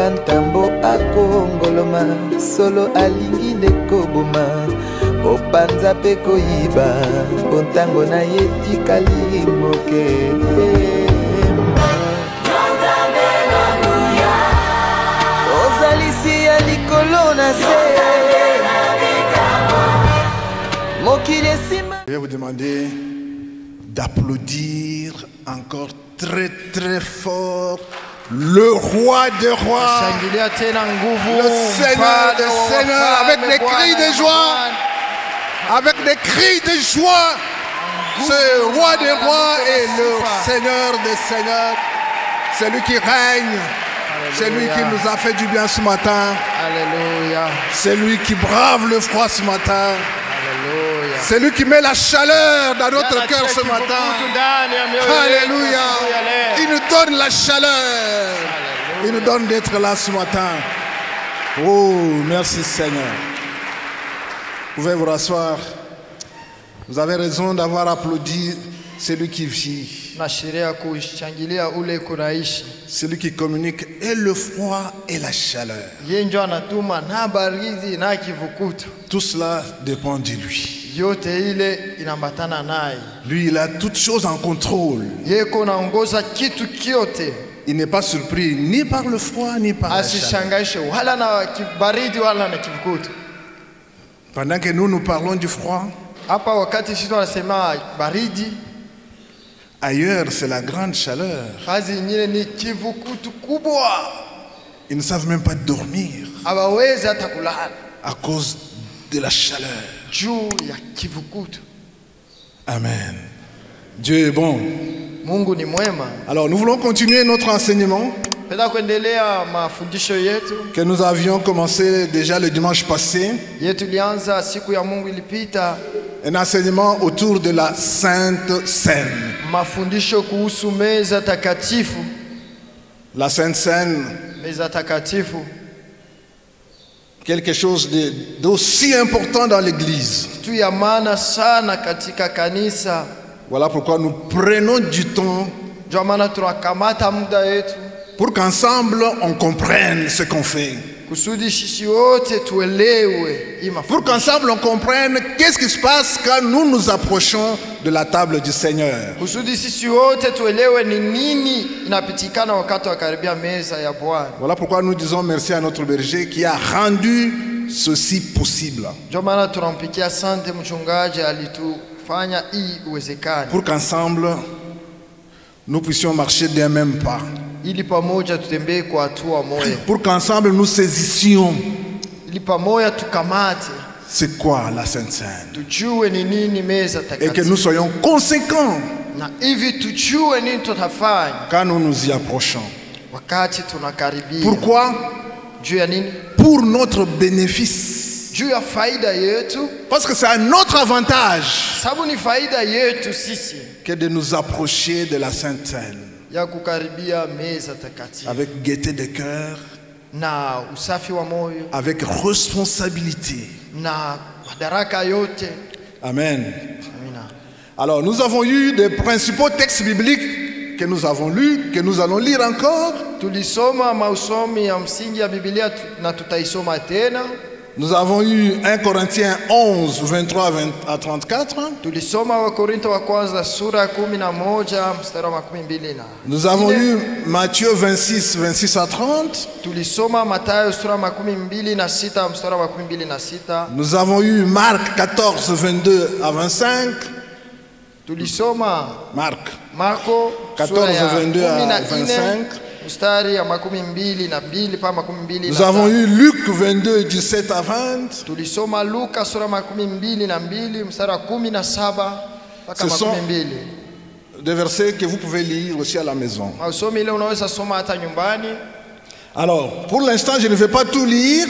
lokola ntambo akongoloma solo alingi nde koboma opanza mpe koyiba bontango na ye tikali moke ozalisi ya likolo na se mokili esima. Je vais vous demander d'applaudir encore très très fort le roi des rois, le Seigneur des seigneurs, avec des cris de joie, avec des cris de joie. Ce roi des rois est le Seigneur des seigneurs, c'est lui qui règne, c'est lui qui nous a fait du bien ce matin, c'est lui qui brave le froid ce matin. C'est lui qui met la chaleur dans notre cœur ce matin. Alléluia. Il nous donne la chaleur. Il nous donne d'être là ce matin. Oh, merci Seigneur. Vous pouvez vous rasseoir. Vous avez raison d'avoir applaudi celui qui vit. Celui qui communique et le froid et la chaleur. Tout cela dépend de lui. Lui, il a toutes choses en contrôle. Il n'est pas surpris ni par le froid ni par la chaleur. Pendant que nous parlons du froid, ailleurs c'est la grande chaleur. Ils ne savent même pas dormir à cause de la chaleur. Amen. Dieu est bon. Alors nous voulons continuer notre enseignement que nous avions commencé déjà le dimanche passé. Un enseignement autour de la Sainte Seine. La Sainte Seine, quelque chose d'aussi important dans l'église. Voilà pourquoi nous prenons du temps pour qu'ensemble on comprenne ce qu'on fait. Pour qu'ensemble on comprenne qu'est-ce qui se passe quand nous nous approchons de la table du Seigneur. Voilà pourquoi nous disons merci à notre berger qui a rendu ceci possible. Pour qu'ensemble nous puissions marcher d'un même pas. Pour qu'ensemble nous saisissions c'est quoi la Sainte Seine et que nous soyons conséquents quand nous nous y approchons. Pourquoi? Pour notre bénéfice. Parce que c'est à notre avantage que de nous approcher de la Sainte Seine avec gaieté de cœur, avec responsabilité. Amen. Alors nous avons eu des principaux textes bibliques que nous avons lus, que nous allons lire encore. Nous avons eu 1 Corinthiens 11, 23 à 34. Nous avons eu Matthieu 26, 26 à 30. Nous avons eu Marc 14, 22 à 25. Marc 14, 22 à 25. Nous avons eu Luc 22, 17 à 20. Ce sont des versets que vous pouvez lire aussi à la maison. Alors, pour l'instant, je ne vais pas tout lire.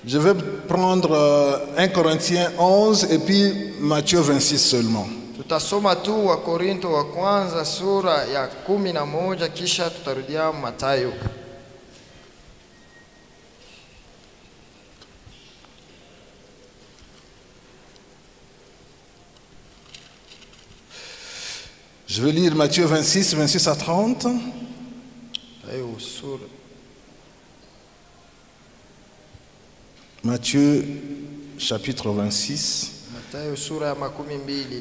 Je vais prendre 1 Corinthiens 11 et puis Matthieu 26 seulement. Tutasoma tu wa Korinto wa kwanza sura ya 11 kisha tutarudia Mathayo. Je vais lire Matthieu 26, 26 à 30. Matthieu chapitre 26,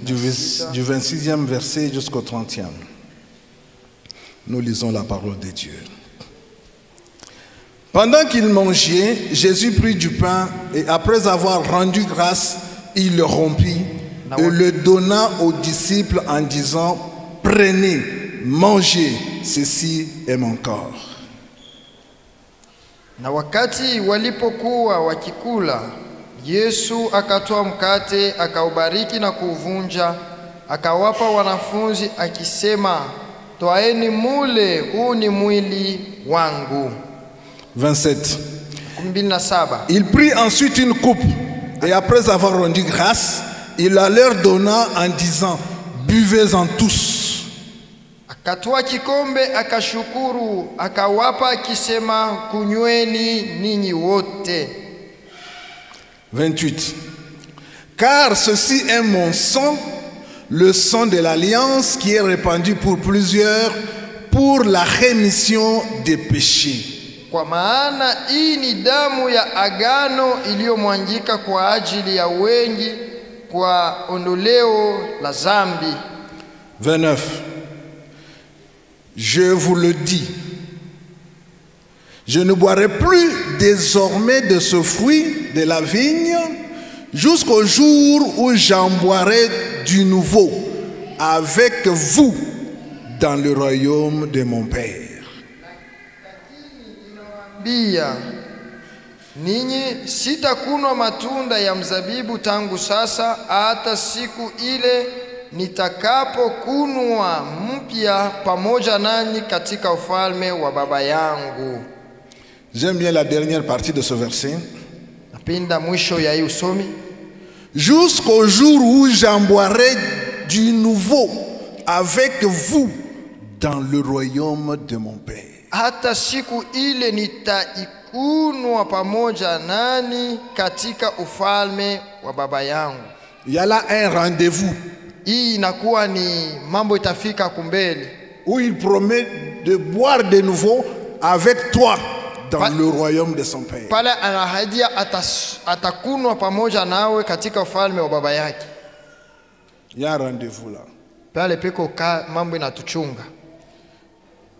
du 26e verset jusqu'au 30e. Nous lisons la parole de Dieu. Pendant qu'il mangeait, Jésus prit du pain et après avoir rendu grâce, il le rompit et le donna aux disciples en disant: prenez, mangez, ceci est mon corps. Na wakati walipokuwa wakikula, Yesu akatoa mkate, akaubariki na kuuvunja, akawapa wanafunzi akisema, twaeni mule, huu ni mwili wangu. 27. 27. Il prit ensuite une coupe et après avoir rendu grâce, il la leur donna en disant: buvez-en tous. Akatoa kikombe, akashukuru, akawapa akisema, kunyweni ninyi wote. 28. Car ceci est mon sang, le sang de l'alliance qui est répandu pour plusieurs pour la rémission des péchés. Kwa maana hii ni damu ya agano iliyomwangika kwa ajili ya wengi kwa ondoleo la zambi. 29. Je vous le dis, je ne boirai plus désormais de ce fruit de la vigne jusqu'au jour où j'en boirai du nouveau avec vous dans le royaume de mon Père. Bia, ninyi sitakunwa matunda ya mzabibu tangu sasa hata siku ile nitakapokunwa mpya pamoja nanyi katika ufalme wa Baba yangu. J'aime bien la dernière partie de ce verset. Napenda mwisho ya hii usomi. Jusqu'au jour où j'en boirai du nouveau avec vous dans le royaume de mon Père. Hata siku ile nitaikunwa pamoja nani katika ufalme wa Baba yangu. Il y a là un rendez-vous. Hii inakuwa ni mambo itafika kumbele. Où il promet de boire de nouveau avec toi dans le royaume de son Père. Pale anahadia atakunwa pamoja nawe katika ufalme wa Baba yake. Il y a un rendez-vous là. Pale peko mambo inatuchunga.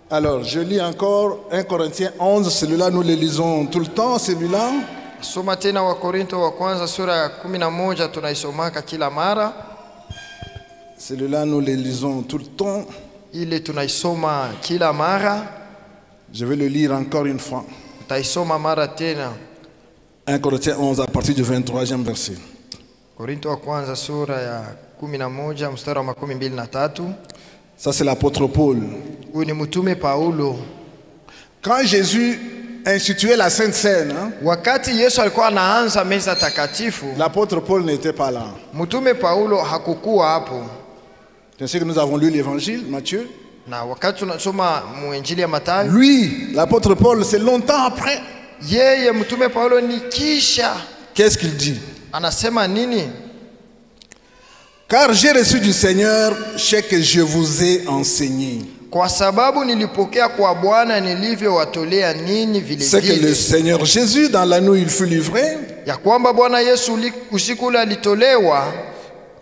Alors, je lis encore 1 Corinthiens 11, celui-là nous le lisons tout le temps, celui-là. Soma tena wa Korinto wa kwanza sura ya 11 tunaisomaka kila mara. Celui-là nous le lisons tout le temps. Ile tunaisoma kila mara. Je vais le lire encore une fois. Taisoma mara tena. 1 Corinthiens 11 à partir du 23e verset. Korinto wa kwanza sura ya 11 mstari wa 23. Ça c'est l'apôtre Paul. Huyu ni mtume Paulo. Quand Jésus instituait la Sainte Seine, wakati Yesu alikuwa anaanza meza takatifu, l'apôtre Paul n'était pas là. Mtume Paulo hakukuwa hapo. Je sais que nous avons lu l'évangile, Matthieu. Na wakati tunasoma muinjili ya Mathayo, lui, l'apôtre Paul, c'est longtemps après. Yeye mtume Paulo ni kisha. Qu'est-ce qu'il dit? Anasema nini? Car j'ai reçu du Seigneur ce que je vous ai enseigné. Kwa sababu nilipokea kwa Bwana nilivyowatolea ninyi vile vile. C'est que le Seigneur Jésus dans la nuit il fut livré. Ya kwamba Bwana Yesu usiku ule alitolewa.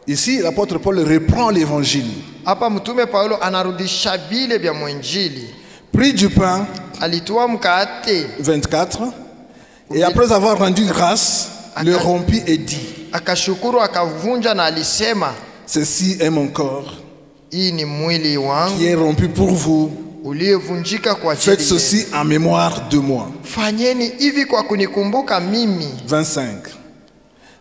Ici l'apôtre Paul reprend l'évangile. Hapa mtume Paulo anarudisha bile vya mwinjili. Prit du pain. Alitoa mkate. 24. Et après avoir rendu grâce, le rompit et dit. Akashukuru akavunja na alisema, ceci est mon corps. Hii ni mwili wangu. Qui est rompu pour vous. Uliovunjika kwa ajili. Faites ceci en mémoire de moi. Fanyeni hivi kwa kunikumbuka mimi. 25.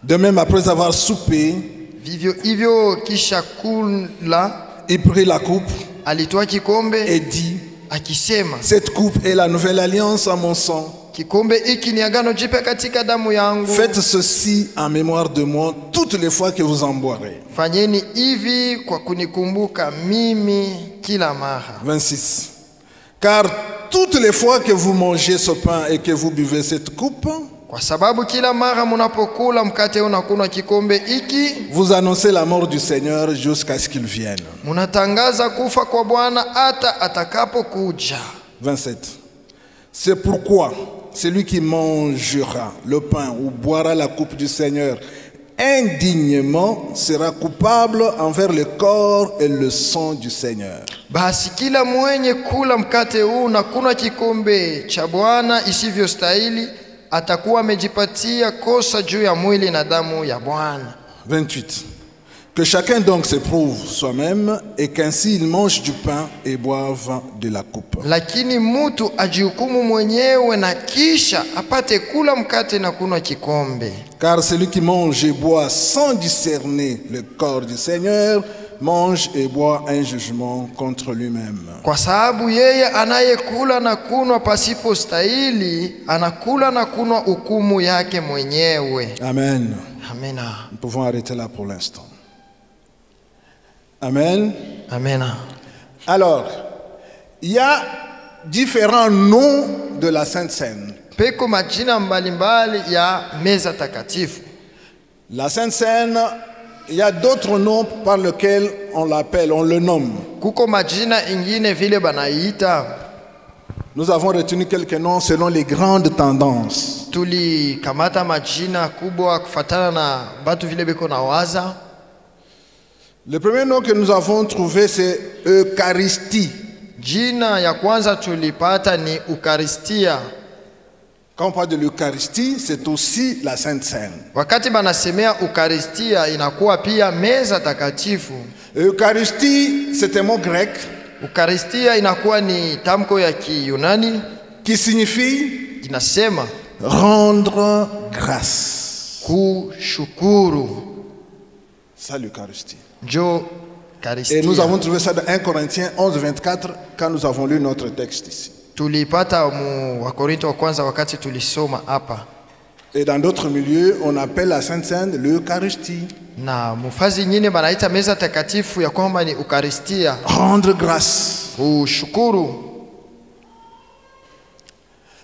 De même après avoir soupé, vivyo hivyo kisha kula, il prit la coupe. Alitoa kikombe et dit, akisema, cette coupe est la nouvelle alliance en mon sang. Kikombe hiki ni agano jipya katika damu yangu. Faites ceci en mémoire de moi toutes les fois que vous en boirez. Fanyeni hivi kwa kunikumbuka mimi kila mara. 26. Car toutes les fois que vous mangez ce pain et que vous buvez cette coupe, kwa sababu kila mara mnapokula mkate na kunywa kikombe hiki, vous annoncez la mort du Seigneur jusqu'à ce qu'il vienne. Mnatangaza kufa kwa Bwana hata atakapokuja. 27. C'est pourquoi celui qui mangera le pain ou boira la coupe du Seigneur indignement sera coupable envers le corps et le sang du Seigneur. Basi kila mwenye kula mkate huu na kunywa kikombe cha Bwana isivyostahili atakuwa amejipatia kosa juu ya mwili na damu ya Bwana. 28. Que chacun donc s'éprouve soi-même et qu'ainsi il mange du pain et boive de la coupe. Lakini mtu ajihukumu mwenyewe na kisha apate kula mkate na kunywa kikombe. Car celui qui mange et boit sans discerner le corps du Seigneur mange et boit un jugement contre lui-même. Kwa sababu yeye anayekula na kunywa pasipo stahili anakula na kunywa hukumu yake mwenyewe. Amen. Amena. Nous pouvons arrêter là pour l'instant. Amen. Amen. Alors, il y a différents noms de la Sainte Seine. Peko majina mbalimbali ya meza takatifu. La Sainte Seine, il y a d'autres noms par lesquels on l'appelle, on le nomme. Kuko majina ingine vile banaita. Nous avons retenu quelques noms selon les grandes tendances. Tuli kamata majina kubwa kufatana na batu vile beko na waza. Le premier nom que nous avons trouvé, c'est Eucharistie. Jina ya kwanza tulipata ni Eucharistia. Quand on parle de l'Eucharistie, c'est aussi la Sainte Seine. Wakati banasemea Eucharistia inakuwa pia meza takatifu. Eucharistie, c'est un mot grec. Eucharistia inakuwa ni tamko ya Kiyunani qui signifie inasema rendre grâce. Kushukuru. Ça l'Eucharistie. Et nous avons trouvé ça dans 1 Corinthiens 11, 24 quand nous avons lu notre texte ici. Tulipata mu Wakorintho wa kwanza wakati tulisoma hapa. Et dans d'autres milieux, on appelle la Sainte Seine l'Eucharistie. Na mufazi nyingine banaita meza takatifu ya kwamba ni Eucharistia. Rendre grâce. Kushukuru.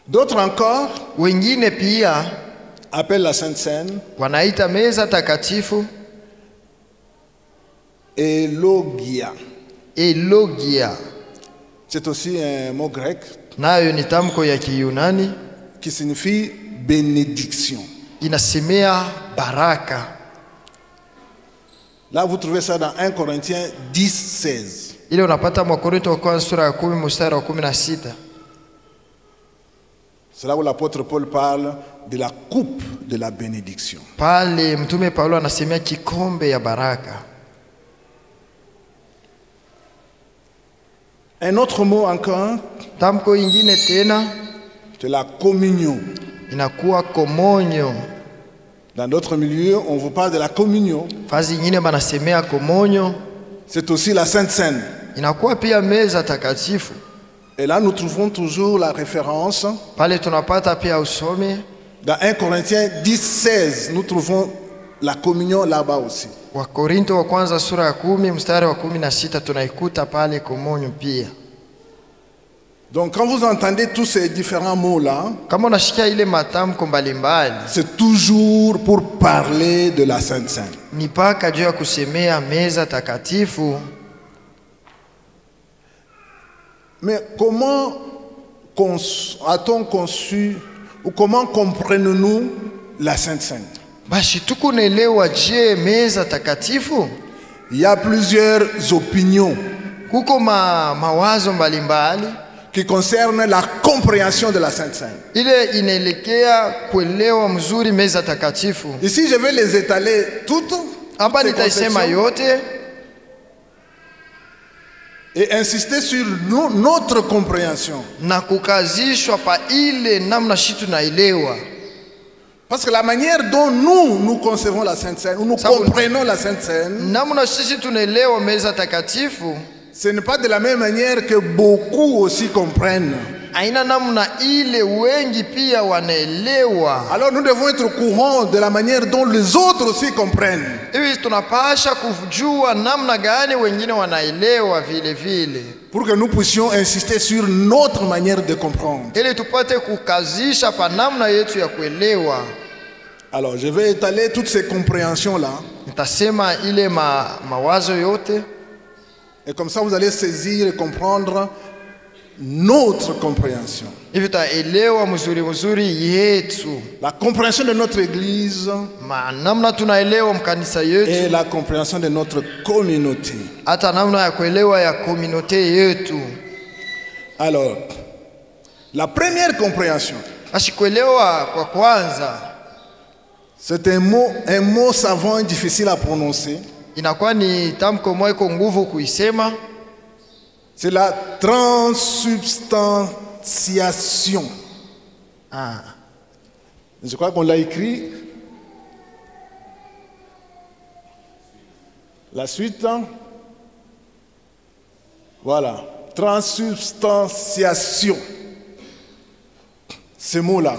D'autres encore wengine pia appellent la Sainte Seine wanaita meza takatifu Elogia. Elogia. C'est aussi un mot grec. Nayo ni tamko ya Kiyunani qui signifie bénédiction. Inasemea baraka. Là vous trouvez ça dans 1 Corinthiens 10, 16. Ile unapata Wakorintho wa kwanza sura ya 10 mstari wa 16. C'est là où l'apôtre Paul parle de la coupe de la bénédiction. Pale mtume Paulo anasemea kikombe ya baraka. Un autre mot encore, tamko ingine tena, c'est la communion. Inakuwa komonyo. Dans d'autres milieux, on vous parle de la communion. Fazi ingine banasemea komonyo. C'est aussi la Sainte Seine. Inakuwa pia meza takatifu. Et là, nous trouvons toujours la référence. Pale tunapata pia usome. Dans 1 Corinthiens 10, 16, nous trouvons la communion là-bas aussi. Wakorintho wa kwanza sura ya 10 mstari wa 16 tunaikuta pale komonyo pia. Donc quand vous entendez tous ces différents mots-là, kama unashikia ile matamko mbalimbali, c'est toujours pour parler de la Sainte Seine. Ni paka juu ya kusemea meza takatifu. Mais comment a-t-on conçu ou comment comprenons-nous la Sainte Seine? Bashi tukunelewa je meza takatifu? Il y a plusieurs opinions. Kuko mawazo mbalimbali qui concernent la compréhension de la Sainte Seine. Ile inaelekea kuelewa mzuri meza takatifu. Ici je vais les étaler toutes. Hapa nitaisema yote et insister sur notre compréhension. Na kukazishwa pa ile namna shitu naelewa. Parce que la manière dont nous concevons la Sainte Seine, nous comprenons la Sainte Seine, namna sisi tunaelewa meza takatifu, ce n'est pas de la même manière que beaucoup aussi comprennent. Aina namna ile wengi pia wanaelewa. Alors nous devons être au courant de la manière dont les autres aussi comprennent. Hivi tunapasha kujua namna gani wengine wanaelewa vile vile. Pour que nous puissions insister sur notre manière de comprendre. Ili tupate kukazisha pa namna yetu ya kuelewa. Alors je vais étaler toutes ces compréhensions-là. Nitasema ile mawazo yote. Et comme ça vous allez saisir et comprendre notre compréhension. La compréhension de notre église et la compréhension de notre communauté. Alors, la première compréhension, c'est un mot savant et difficile à prononcer. C'est la transubstantiation. Je crois qu'on l'a écrit. La suite. Voilà. Transubstantiation. Ce mot-là.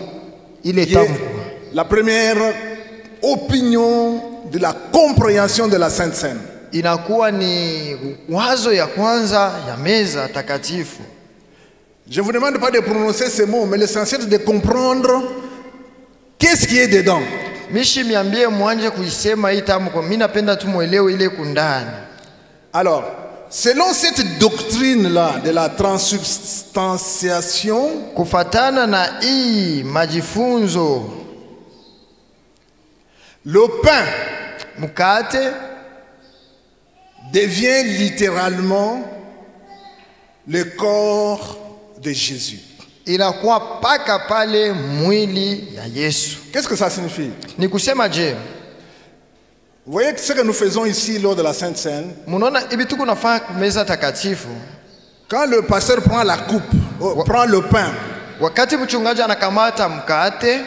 Il est la première opinion de la compréhension de la Sainte Seine. Inakuwa ni wazo ya kwanza ya meza takatifu. Je vous demande pas de prononcer ces mots, mais l'essentiel c'est de comprendre qu'est-ce qui est dedans. Mishi miambie mwanje kuisema hii tamko, mimi napenda tu muelewe ile kundani. Alors, selon cette doctrine-là de la transubstantiation, kufatana na hii majifunzo, le pain, mukate, devient littéralement le corps de Jésus. Inakuwa paka pale mwili ya Yesu. Qu'est-ce que ça signifie? Ni kusema je, vous voyez ce que nous faisons ici lors de la Sainte Seine? Munaona hivi tuko nafanya meza takatifu. Quand le pasteur prend la coupe, prend le pain, wakati mchungaji anakamata mkate,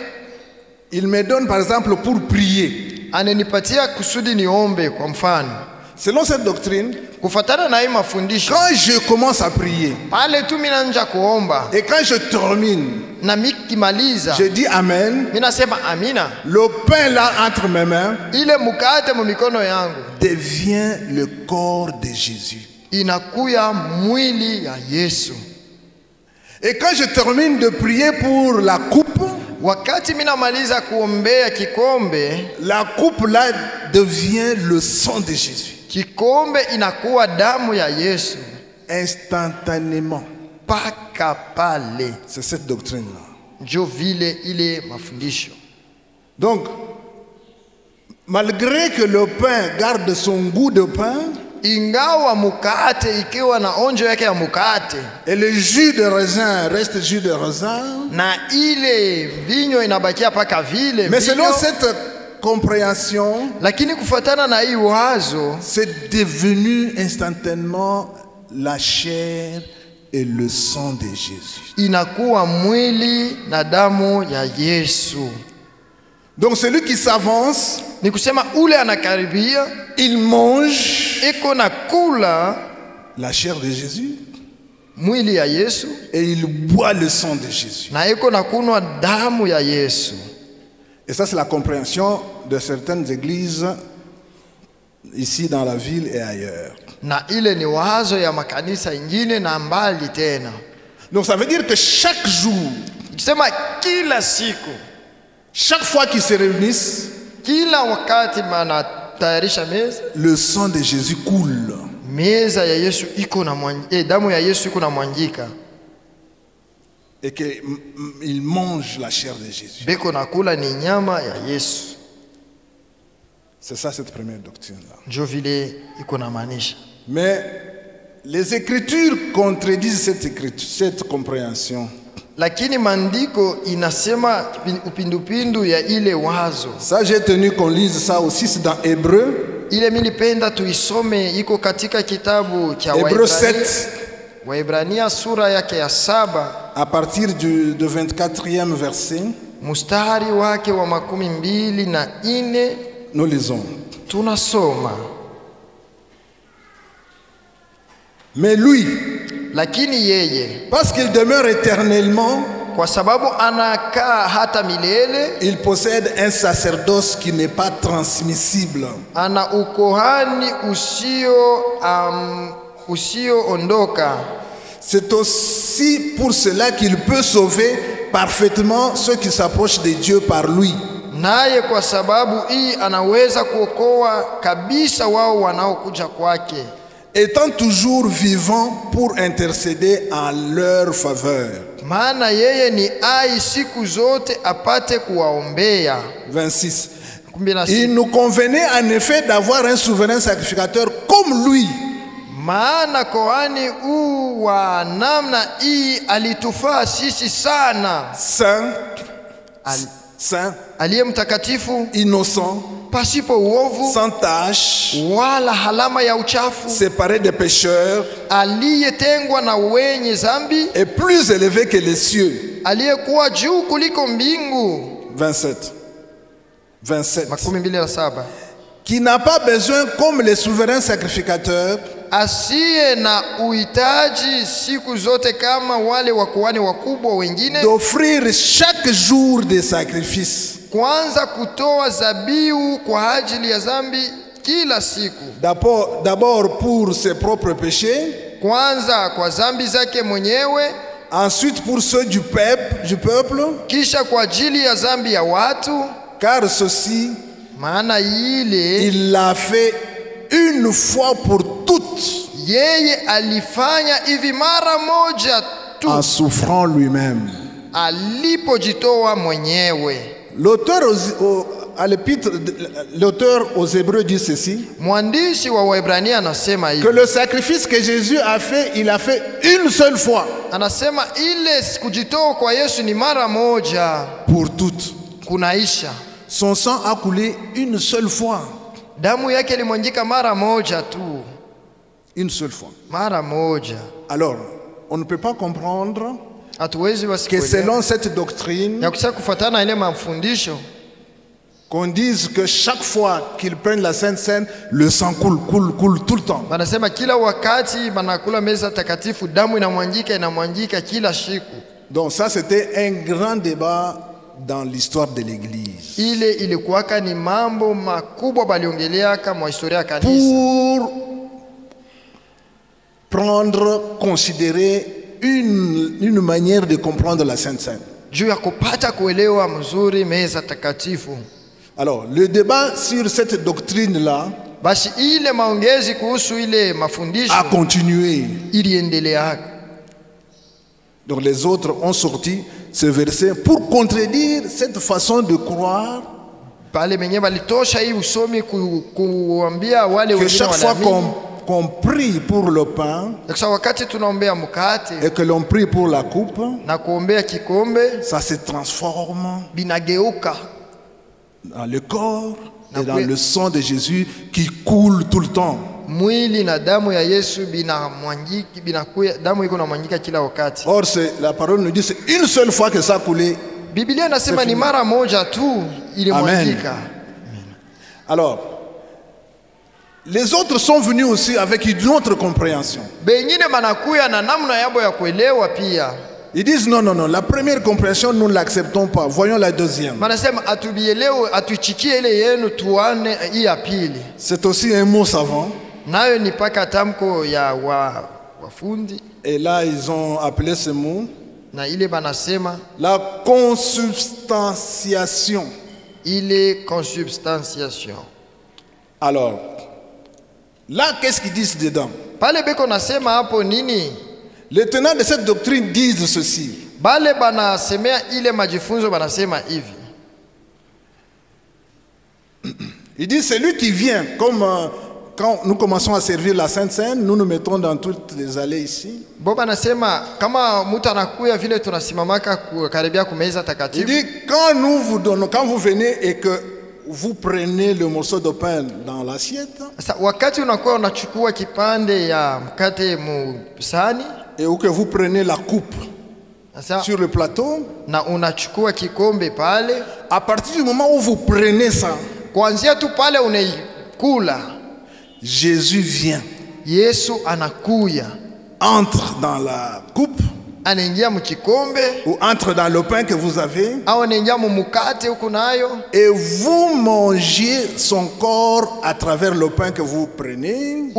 il me donne par exemple pour prier. Ananipatia kusudi niombe kwa mfano. Selon cette doctrine, quand je commence à prier et quand je termine, je dis Amen. Le pain là entre mes mains devient le corps de Jésus. Et quand je termine de prier pour la coupe, la coupe là devient le sang de Jésus. Kikombe inakuwa damu ya Yesu. Instantanément. Paka pale. C'est cette doctrine-là. Ndio vile ile mafundisho. Donc, malgré que le pain garde son goût de pain, ingawa mukate ikiwa na onjo yake ya mukate, et le jus de raisin reste jus de raisin, na ile vinyo inabakia paka vile. Mais selon cette compréhension, lakini kufuatana na hii wazo, c'est devenu instantanément la chair et le sang de Jésus. Inakuwa mwili na damu ya Yesu. Donc celui qui s'avance, ni kusema ule anakaribia, il mange eko na kula la chair de Jésus, mwili ya Yesu, et il boit le sang de Jésus. Na eko na kunwa damu ya Yesu. Et ça c'est la compréhension de certaines églises ici dans la ville et ailleurs. Na ile ni wazo ya makanisa ingine na mbali tena. Donc ça veut dire que chaque jour, kusema kila siku, chaque fois qu'ils se réunissent, kila wakati manatayarisha meza, le sang de Jésus coule. Meza ya Yesu iko na damu ya Yesu iko na mwanjika. Et qu'il mange la chair de Jésus. Beko na kula ni nyama ya Yesu. C'est ça cette première doctrine-là. Ndio vile iko na maanisha. Mais les Écritures contredisent cette compréhension. Lakini maandiko inasema upindupindu ya ile wazo. Ça j'ai tenu qu'on lise ça aussi, c'est dans Hébreu. Ile mimi nipenda tuisome, iko katika kitabu cha Hébreu 7. Waebrania sura yake ya 7 à partir du 24e verset. Mustari wake wa 24. Nous lisons. Tunasoma. Mais lui, lakini yeye, parce qu'il demeure éternellement, kwa sababu anakaa hata milele, il possède un sacerdoce qui n'est pas transmissible. Ana ukohani usio ondoka. C'est aussi pour cela qu'il peut sauver parfaitement ceux qui s'approchent de Dieu par lui. Naye kwa sababu hii anaweza kuokoa kabisa wao wanaokuja kwake. étant toujours vivant pour intercéder en leur faveur. Maana yeye ni ai siku zote apate kuwaombea. 26. Il nous convenait en effet d'avoir un souverain sacrificateur comme lui. Maana kohani wa namna hii alitufaa sisi sana. Saint, saint, aliye mtakatifu, innocent, pasipo uovu, sans tache, wala halama ya uchafu, séparé des pécheurs, aliyetengwa na wenye zambi, et plus élevé que les cieux. aliyekuwa juu kuliko mbingu. 27. 27. Qui n'a pas besoin, comme les souverains sacrificateurs, asiye na uhitaji siku zote kama wale wakuhani wakubwa wengine, d'offrir chaque jour des sacrifices. Kwanza kutoa zabihu kwa ajili ya zambi kila siku. D'abord pour ses propres péchés, kwanza kwa zambi zake mwenyewe, ensuite pour ceux du peuple, kisha kwa ajili ya zambi ya watu. Car ceci, maana ile, il l'a fait une fois pour toutes, yeye alifanya hivi mara moja tu, en souffrant lui-même, alipojitoa mwenyewe. L'auteur aux Hébreux dit ceci, mwandishi wa Waebrania anasema hivi, que le sacrifice que Jésus a fait, il a fait une seule fois, anasema ile kujitoa kwa Yesu ni mara moja pour toutes, kunaisha. Son sang a coulé une seule fois, damu yake ilimwagika mara moja tu, une seule fois, mara moja. Alors on ne peut pas comprendre que selon cette doctrine, qu'on dise que chaque fois qu'ils prennent la Sainte Seine, le sang coule tout le temps. Donc ça, c'était un grand débat dans l'histoire de l'Église. Pour prendre, considérer une manière de comprendre la Sainte Seine. Alors, le débat sur cette doctrine-là a continué. Donc les autres ont sorti ce verset pour contredire cette façon de croire, que chaque fois qu'on prie pour le pain et que l'on prie pour la coupe, ça se transforme dans le corps et dans le sang de Jésus qui coule tout le temps. Or, la parole nous dit c'est une seule fois que ça a coulé. Amen. Alors, les autres sont venus aussi avec une autre compréhension. Ils disent non, la première compréhension nous ne l'acceptons pas. Voyons la deuxième. C'est aussi un mot savant. Et là ils ont appelé ce mot la consubstantiation. Alors, là, qu'est-ce qu'ils disent dedans? Les tenants de cette doctrine disent ceci. Ils disent celui qui vient, comme quand nous commençons à servir la Sainte Seine, nous nous mettons dans toutes les allées ici. Il dit quand nous vous donnons, quand vous venez et que vous prenez le morceau de pain dans l'assiette, et ou que vous prenez la coupe sur le plateau, à partir du moment où vous prenez ça, Jésus vient, entre dans la coupe, ou entre dans le pain que vous avez, et vous mangez son corps à travers le pain que vous prenez,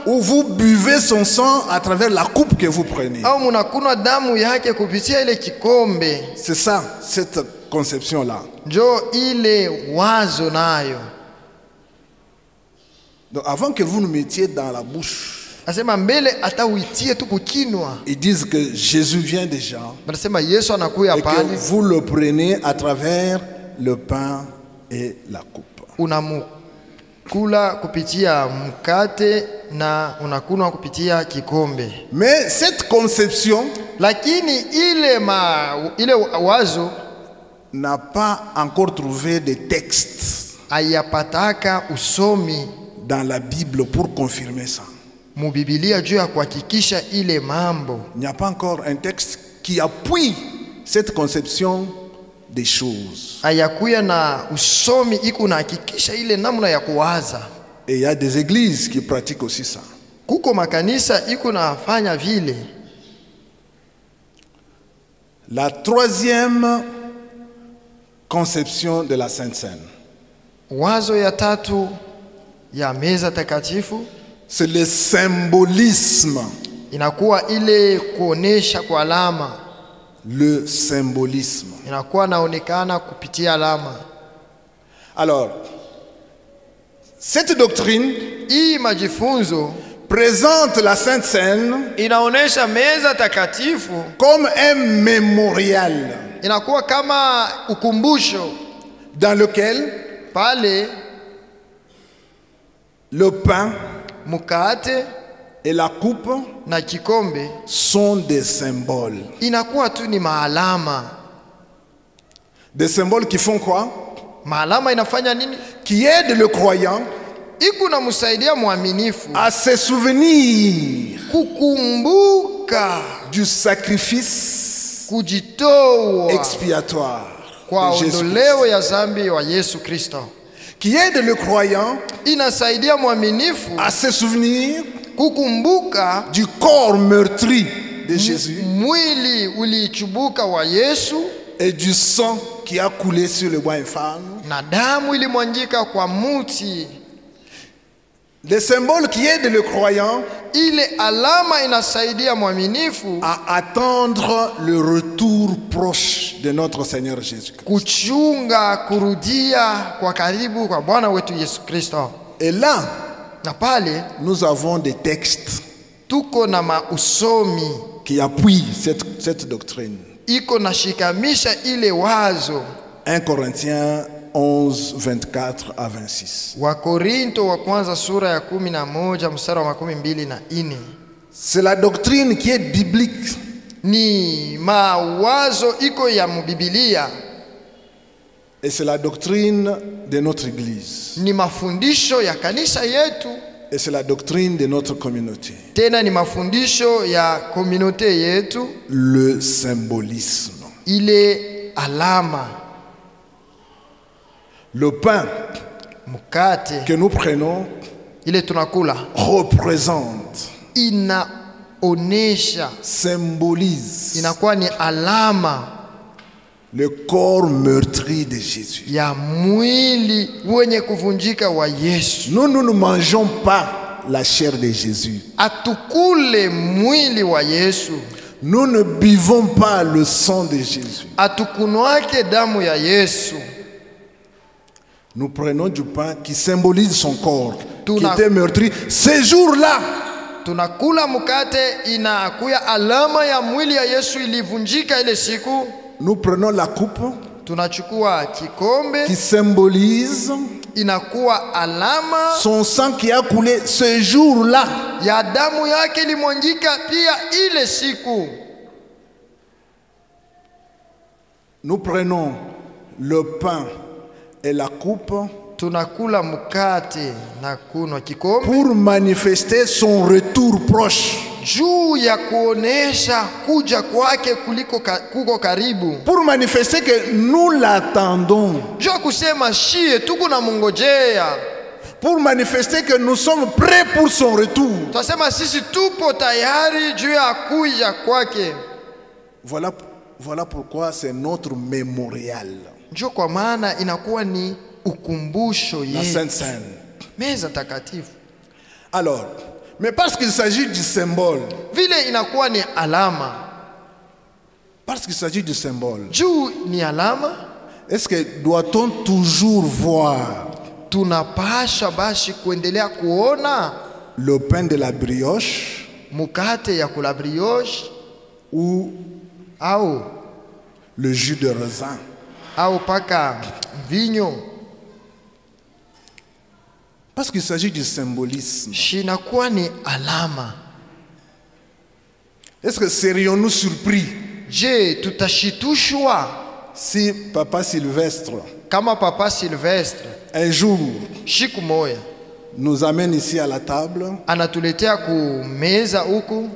ou vous buvez son sang à travers la coupe que vous prenez. C'est ça, cette conception-là. Donc avant que vous nous mettiez dans la bouche, Asema mbele hata uitie tu kukinwa. ils disent que Jésus vient déjà Wanasema Yesu anakuya et que pale. vous le prenez à travers le pain et la coupe. Unamkula kupitia mkate na unakunwa kupitia kikombe. Mais cette conception Lakini ile wazo n'a pas encore trouvé de texte ayapataka usomi dans la Bible pour confirmer ça. mu Biblia juu ya kuhakikisha ile mambo. Il n'y a pas encore un texte qui appuie cette conception des choses. Hayakuya na usomi iko na hakikisha ile namna ya kuwaza. Et il y a des églises qui pratiquent aussi ça. Kuko makanisa iko nafanya vile. La troisième conception de la Sainte Seine, Wazo ya tatu ya meza takatifu c'est le symbolisme. inakuwa ile kuonesha kwa alama. Le symbolisme. Inakuwa naonekana kupitia alama. Alors, cette doctrine Hii majifunzo présente la Sainte Seine inaonesha meza takatifu comme un mémorial inakuwa kama ukumbusho dans lequel pale le pain mkate et la coupe na kikombe sont des symboles. inakuwa tu ni maalama. Des symboles qui font quoi? Maalama inafanya nini? Qui aident le croyant Iku na msaidia muaminifu à se souvenir kukumbuka du sacrifice kujitoa expiatoire kwa de Jésus. ondoleo ya zambi wa Yesu Kristo. Qui aide le croyant Inasaidia muaminifu à se souvenir kukumbuka du corps meurtri de Jésus mwili ulichubuka wa Yesu et du sang qui a coulé sur le bois infâme. na damu ilimwangika kwa muti. Les symboles qui aident le croyant Ile alama inasaidia mwaminifu à attendre le retour proche de notre Seigneur Jésus-Christ. kuchunga kurudia kwa karibu kwa Bwana wetu Yesu Kristo. Et là, Na pale nous avons des textes tuko na mausomi qui appuient cette doctrine. iko na shikamisha ile wazo. 1 Corinthiens 11, 24 à 26. Wakorinto wa kwanza sura ya 11 mstari wa 24. C'est la doctrine qui est biblique. Ni mawazo iko ya Biblia. Et c'est la doctrine de notre Église. Ni mafundisho ya kanisa yetu. Et c'est la doctrine de notre communauté. Tena ni mafundisho ya komunote yetu. Le symbolisme. Ile alama. Le pain Mukate que nous prenons ile tunakula représente, inaonesha, symbolise inakuwa ni alama le corps meurtri de Jésus. ya mwili wenye kuvunjika wa Yesu. Nous ne mangeons pas la chair de Jésus. Atukule mwili wa Yesu. Nous ne buvons pas le sang de Jésus. Atukunwake damu ya Yesu. Nous prenons du pain qui symbolise son corps qui Tuna- était meurtri ce jour-là. Tunakula mkate inakuya alama ya mwili ya Yesu ilivunjika ile siku. Nous prenons la coupe Tunachukua kikombe qui symbolise inakuwa alama son sang qui a coulé ce jour-là. ya damu yake ilimwangika pia ile siku. Nous prenons le pain et la coupe Tunakula mkate na kunwa kikombe pour manifester son retour proche. juu ya kuonesha kuja kwake kuko karibu. Pour manifester que nous l'attendons. Juu ya kusema shie tuko na mungojea. Pour manifester que nous sommes prêts pour son retour. Tunasema sisi tupo tayari juu ya kuja kwake. Voilà pourquoi c'est notre mémorial. Ndio kwa maana inakuwa ni ukumbusho La yetu. Sainte Seine. Meza takatifu. Alors, mais parce qu'il s'agit du symbole, Vile inakuwa ni alama. parce qu'il s'agit du symbole, Juu ni alama. est-ce que doit-on toujours voir tunapasha basi kuendelea kuona le pain de la brioche mukate ya kula brioche ou le jus de raisin au paka vinyo, parce qu'il s'agit du symbolisme. shinakuwa ni alama. Est-ce que serions-nous surpris Je tutashitushwa si Papa Sylvestre kama Papa Sylvestre un jour siku moya nous amène ici à la table anatuletea ku meza huku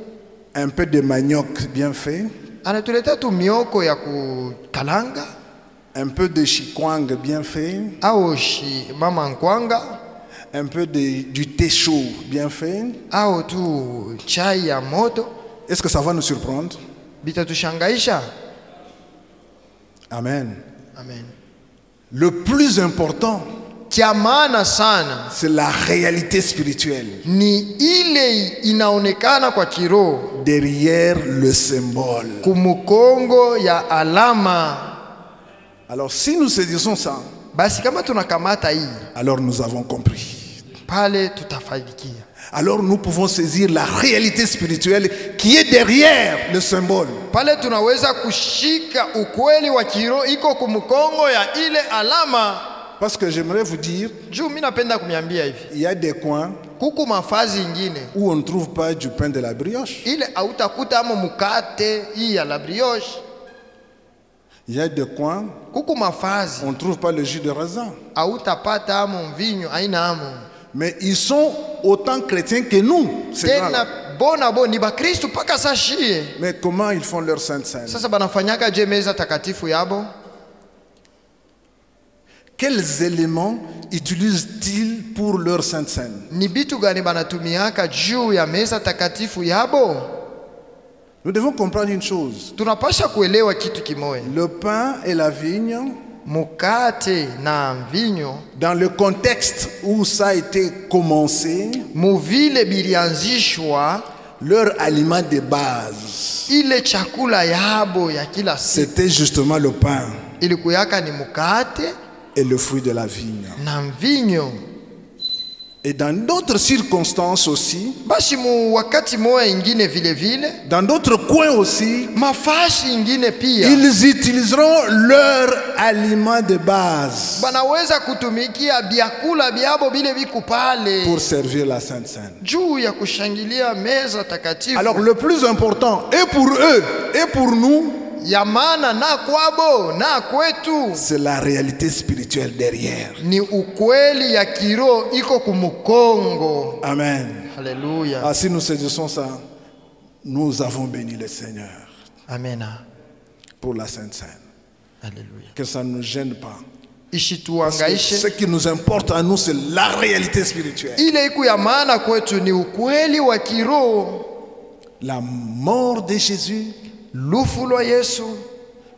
un peu de manioc bien fait, anatuletea tu mioko ya kukalanga un peu de chikwang bien fait, au mama nkwanga, un peu du thé chaud bien fait? au tu chai ya moto? Est-ce que ça va nous surprendre? Bitatushangaisha. Amen. Amen. Le plus important, kia maana sana, c'est la réalité spirituelle ni ile inaonekana kwa kiroho derrière le symbole. kumukongo ya alama. Alors si nous saisissons ça, basi kama tunakamata hii, alors nous avons compris. pale tutafaidikia. Alors nous pouvons saisir la réalité spirituelle qui est derrière le symbole. Pale tunaweza kushika ukweli wa kiroho iko kumukongo ya ile alama. Parce que j'aimerais vous dire, juu mimi napenda kumiambia hivi, il y a des coins kuku mafazi ingine où on ne trouve pas du pain de la brioche. ile hautakuta amo mukate hii ya la brioche. Il y a des coins kuku mafazi on ne trouve pas le jus de raisin. hautapata amo mvinyo aina amo. Mais ils sont autant chrétiens que nous. Tena bona ni bakristo paka sashie. Mais comment ils font leur sainte scène? Sasa banafanyaka je meza takatifu yabo? Quels éléments utilisent-ils pour leur sainte scène? Ni bitu gani banatumiaka juu ya meza takatifu yabo? Nous devons comprendre une chose. Tunapasha kuelewa kitu kimoja. Le pain et la vigne, mukate na mvinyo, dans le contexte où ça a été commencé, muvile bilianzishwa, leur aliment de base, ile chakula yabo ya kila siku, c'était justement le pain ilikuyaka ni mukate et le fruit de la vigne. na mvinyo. Et dans d'autres circonstances aussi, basi mu wakati moya ingine vile vile, dans d'autres coins aussi, mafashi ingine pia, ils utiliseront leur aliment de base banaweza kutumikia biakula biabo bile biku pale pour servir la Sainte Seine. juu ya kushangilia meza takatifu. Alors le plus important, et pour eux et pour nous, ya maana na kwabo na kwetu, c'est la réalité spirituelle derrière. ni ukweli ya kiroho iko kumukongo. Amen. Alléluia. Ah, si nous saisissons ça, nous avons béni le Seigneur. Amen. Pour la Sainte Seine. Alléluia. Que ça ne nous gêne pas. Parce que ce qui nous importe à nous, c'est la réalité spirituelle. Ile iku ya maana kwetu ni ukweli wa kiroho. La mort de Jésus, lufu lwa Yesu,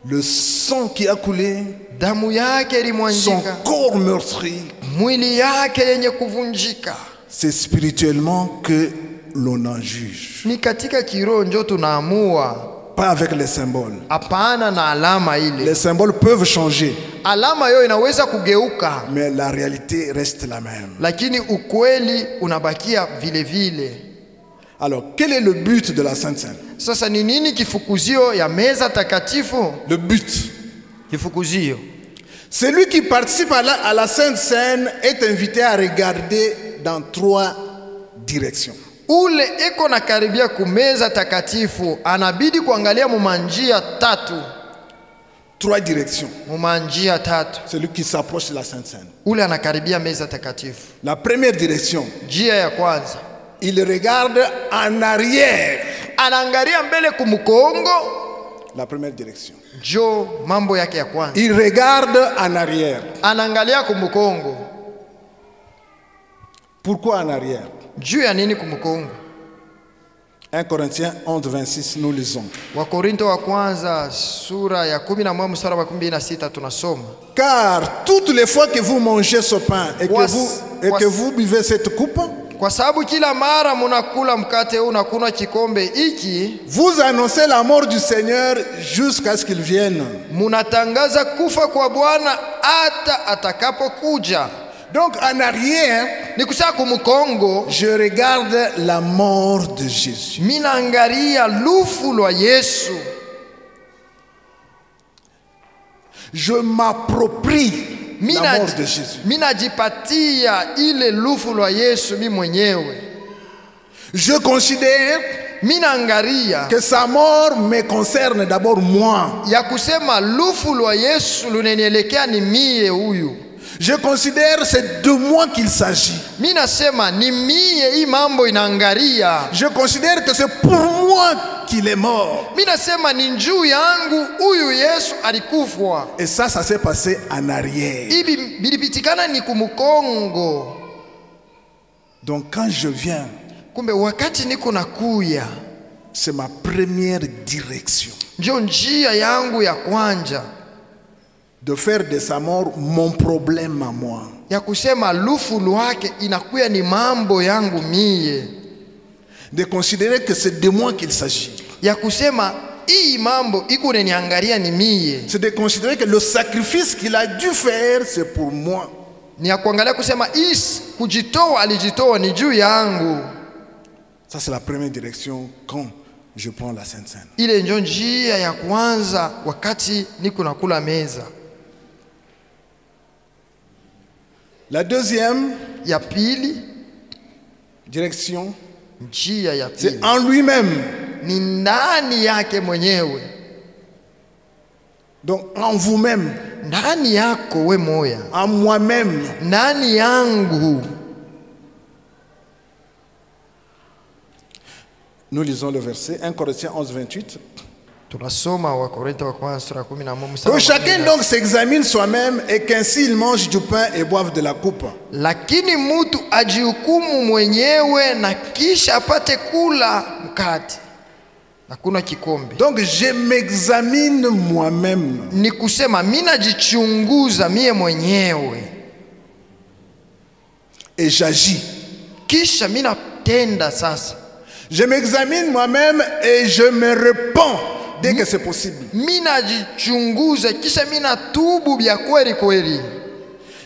le sang qui a coulé, damu yake son ilimwangika, corps meurtri, mwili yake yenye kuvunjika. C'est spirituellement que l'on en juge. Ni katika kiroho ndio tunaamua, pas avec les symboles. Hapana na alama ile. Les symboles peuvent changer, alama hiyo inaweza kugeuka, mais la réalité reste la même. Lakini ukweli unabakia vile vile. Alors, quel est le but de la Sainte Seine? Sasa ni nini kifukuzio ya meza takatifu? Le but, kifukuzio, celui qui participe à la Sainte Seine est invité à regarder dans 3 directions. Ule eko na karibia kumeza takatifu anabidi kuangalia mumanjia 3. 3 directions. Mumanjia 3. Celui qui s'approche de la Sainte Seine. Ule anakaribia meza takatifu. La première direction. Njia ya kwanza. Il regarde en arrière. Anaangalia mbele kumukongo. La première direction. Jo mambo yake ya kwanza. Il regarde en arrière. Anaangalia kumukongo. Pourquoi en arrière? Juu ya nini kumukongo? 1 Corinthiens 11:26 nous lisons. Wakorinto wa kwanza sura ya 11 mstari wa 26 tunasoma. Car toutes les fois que vous mangez ce pain et que vous buvez cette coupe, kwa sababu kila mara munakula mkate huu na kunywa kikombe hiki, vous annoncez la mort du Seigneur jusqu'à ce qu'il vienne. munatangaza kufa kwa Bwana hata atakapokuja. Donc en arrière, ni kusema kumukongo, je regarde la mort de Jésus. Minaangalia lufu lwa Yesu. Je m'approprie la mort de Jésus. Minajipatia ile lufu lwa Yesu mi mwenyewe. Je considère que sa mort me concerne d'abord moi. Ya kusema lufu lwa Yesu lunenielekea ni mie huyu. Je considère c'est de moi qu'il s'agit. Minasema ni mie hii mambo inaangalia. Je considère que c'est pour moi qu'il est mort. Minasema ni njuu yangu huyu Yesu alikufwa. Et ça s'est passé en arrière. Ibi bilipitikana ni kumukongo. Donc quand je viens, kumbe wakati niko nakuya, c'est ma première direction. Ndio njia yangu ya kwanza. De faire de sa mort mon problème à moi. Ya kusema lufu lwake inakuya ni mambo yangu mie. De considérer que c'est de moi qu'il s'agit. Ya kusema hii mambo iko niangalia ni mie. C'est de considérer que le sacrifice qu'il a dû faire c'est pour moi. Ni ya kuangalia kusema kujitoa alijitoa ni juu yangu. Ça c'est la première direction quand je prends la Sainte Seine. Ile ndio njia ya kwanza wakati niko nakula meza. La deuxième ya pili direction, njia ya pili, c'est en lui-même. Ni ndani yake mwenyewe. Donc en vous-même. Ndani yako we moya. En moi-même. Ndani yangu. Nous lisons le verset 1 Corinthiens 11:28. Que chacun donc s'examine soi-même et qu'ainsi il mange du pain et boive de la coupe. Lakini mtu ajihukumu mwenyewe na kisha apate kula mkate na kuna kikombe. Donc je m'examine moi-même. Ni kusema mimi najichunguza mie mwenyewe. Et j'agis. Kisha mimi natenda sasa. Je m'examine moi-même et je me repens dès que c'est possible.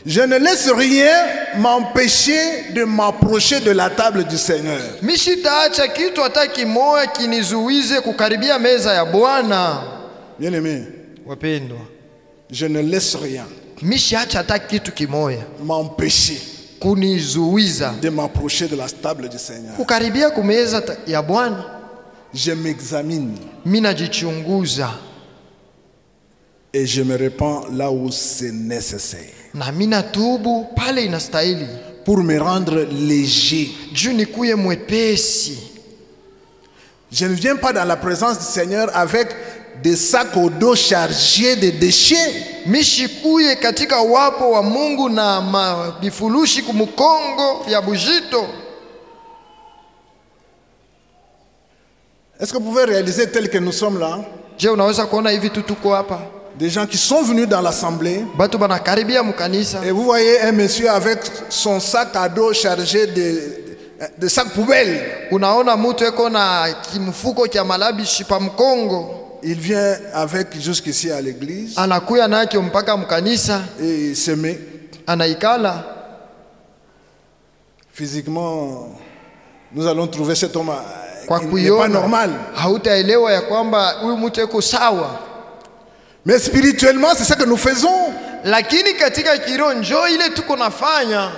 Je ne laisse rien m'empêcher de m'approcher de la table du Seigneur. Bien-aimé, je ne laisse rien m'empêcher de m'approcher de la table du Seigneur. Je m'examine et je me repens là où c'est nécessaire pour me rendre léger. Je ne viens pas dans la présence du Seigneur avec des sacs au dos chargés de déchets. Mishikuye katika wapo wa Mungu na vifurushi kumukongo ya bujito. Est-ce que vous pouvez réaliser tel que nous sommes là? Je unaweza kuona hivi tuko hapa. Des gens qui sont venus dans l'assemblée. Batu banakaribia mukanisa. Et vous voyez un monsieur avec son sac à dos chargé de sacs poubelles. Unaona mtu eko na kimfuko cha malabishi pa mkongo. Il vient avec jusqu'ici à l'église. Anakuya nacho mpaka mkanisa. Et il se met. Anaikala. Physiquement, nous allons trouver cet homme qui n'est pas normal. Hautaelewa ya kwamba huyu mtu eko sawa. Mais spirituellement, c'est ça que nous faisons. Lakini katika kiroho njoo ile tuko nafanya.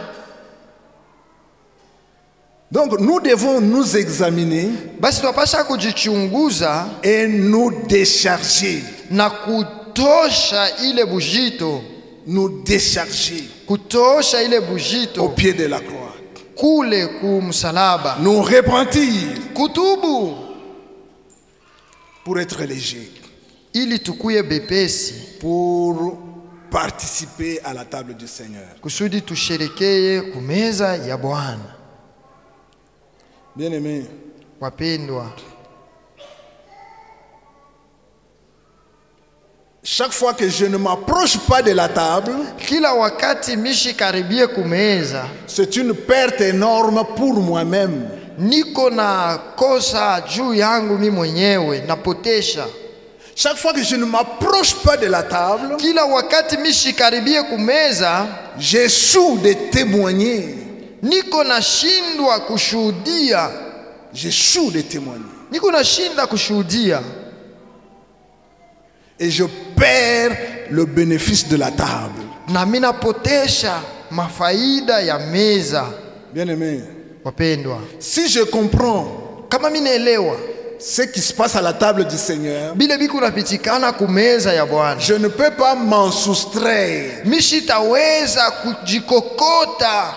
Donc nous devons nous examiner et nous décharger. Na kutosha ile bujito. Nous décharger. Kutosha ile bujito. Au pied de la croix. Kule kumsalaba. Nous repentir. Kutubu. Pour être léger. Ili tukuye bepesi. Pour participer à la table du Seigneur. Kusudi tusherekeye kumeza ya Bwana. Bien-aimés, wapendwa, chaque fois que je ne m'approche pas de la table, kila wakati mishikaribie kumeza, c'est une perte énorme pour moi-même. Niko na kosa juu yangu mimi mwenyewe, napotesha. Chaque fois que je ne m'approche pas de la table, kila wakati mishikaribie kumeza, j'échoue de témoigner. Niko nashindwa kushuhudia. J'échoue de témoigner. Niko nashinda kushuhudia. Et je perds le bénéfice de la table. Na mimi napotesha mafaida ya meza. Bien-aimé, wapendwa, si je comprends kama mimi naelewa ce qui se passe à la table du Seigneur, bile biku napitikana kumeza ya Bwana, je ne peux pas m'en soustraire. Mimi sitaweza kujikokota.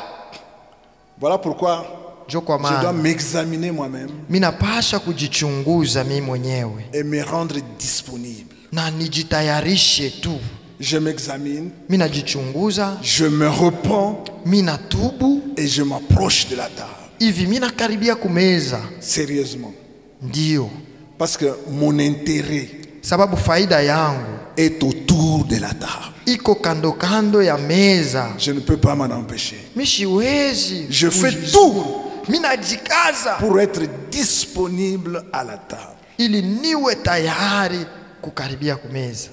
Voilà pourquoi je dois m'examiner moi-même mimi napasha kujichunguza mimi mwenyewe et me rendre disponible. Na nijitayarishe tu. Je m'examine, mimi najichunguza, je me repens, mimi natubu et je m'approche de la table. Hivi mimi nakaribia kumeza. Sérieusement. Ndio. Parce que mon intérêt sababu faida yangu est autour de la table. Iko kando kando ya meza. Je ne peux pas m'en empêcher. Mimi siwezi. Je fais tout mimi najikaza pour être disponible à la table. Ili niwe tayari kukaribia kumeza.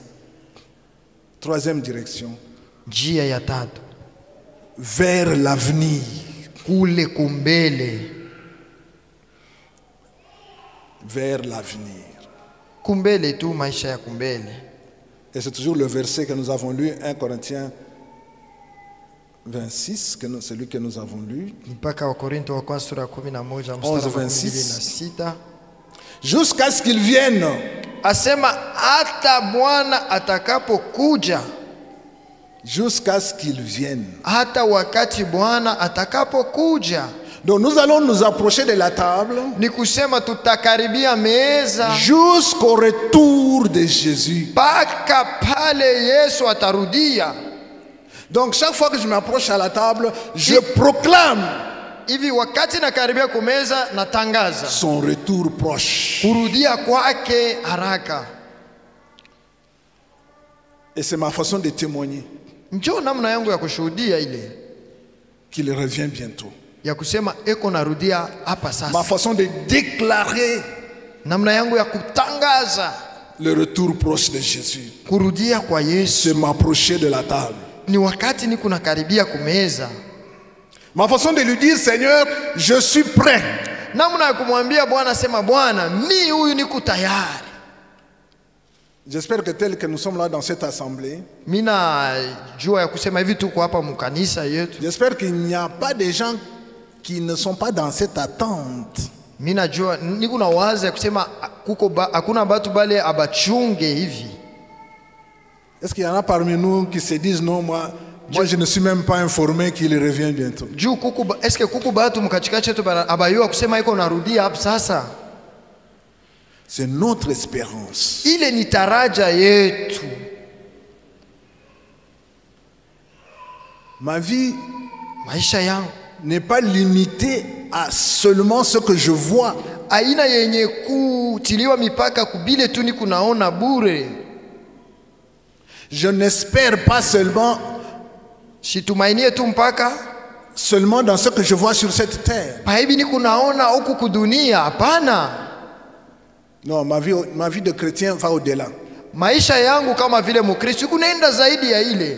Troisième direction. Njia ya tatu. Vers l'avenir. Kule kumbele. Vers l'avenir. Kumbele tu, maisha ya kumbele. Et c'est toujours le verset que nous avons lu, 1 Corinthiens 26, celui que nous avons lu. Mpaka wa Korinto wa kwanza sura 11 mstari wa 26. Jusqu'à ce qu'il vienne. Asema hata Bwana atakapokuja. Jusqu'à ce qu'il vienne. Hata wakati Bwana atakapokuja. Donc nous allons nous approcher de la table. Ni kusema tutakaribia meza. Jusqu'au retour de Jésus. Paka pale Yesu atarudia. Donc chaque fois que je m'approche à la table, je proclame. Hivi wakati nakaribia kumeza natangaza son retour proche. Kurudia kwake haraka. Et c'est ma façon de témoigner. Njoo namna yangu ya kushuhudia ile. Qu'il revient bientôt. Ya kusema eko narudia hapa sasa. Ma façon de déclarer. Namna yangu ya kutangaza le retour proche de Jésus. Kurudia kwa Yesu. C'est m'approcher de la table. Ni wakati niko nakaribia kumeza. Ma façon de lui dire, Seigneur, je suis prêt. Namna ya kumwambia Bwana, sema Bwana, mimi huyu niko tayari. J'espère que tel que nous sommes là dans cette assemblée, j'espère qu'il n'y a pas de gens qui ne sont pas dans cette attente. Est-ce qu'il y en a parmi nous qui se disent non, moi je ne suis même pas informé qu'il revient bientôt? Est-ce que c'est notre espérance. Ile ni taraja yetu. Ma vie maisha yangu n'est pas limitée à seulement ce que je vois. Aina yenye kutiliwa mipaka kubile tu ni kunaona bure. Je n'espère pas seulement shitumainie tu mpaka seulement dans ce que je vois sur cette terre. Paibi ni kunaona huku kudunia, hapana. Non, ma vie de chrétien va au-delà. Maisha yangu kama vile Mkristo kunaenda zaidi ya ile.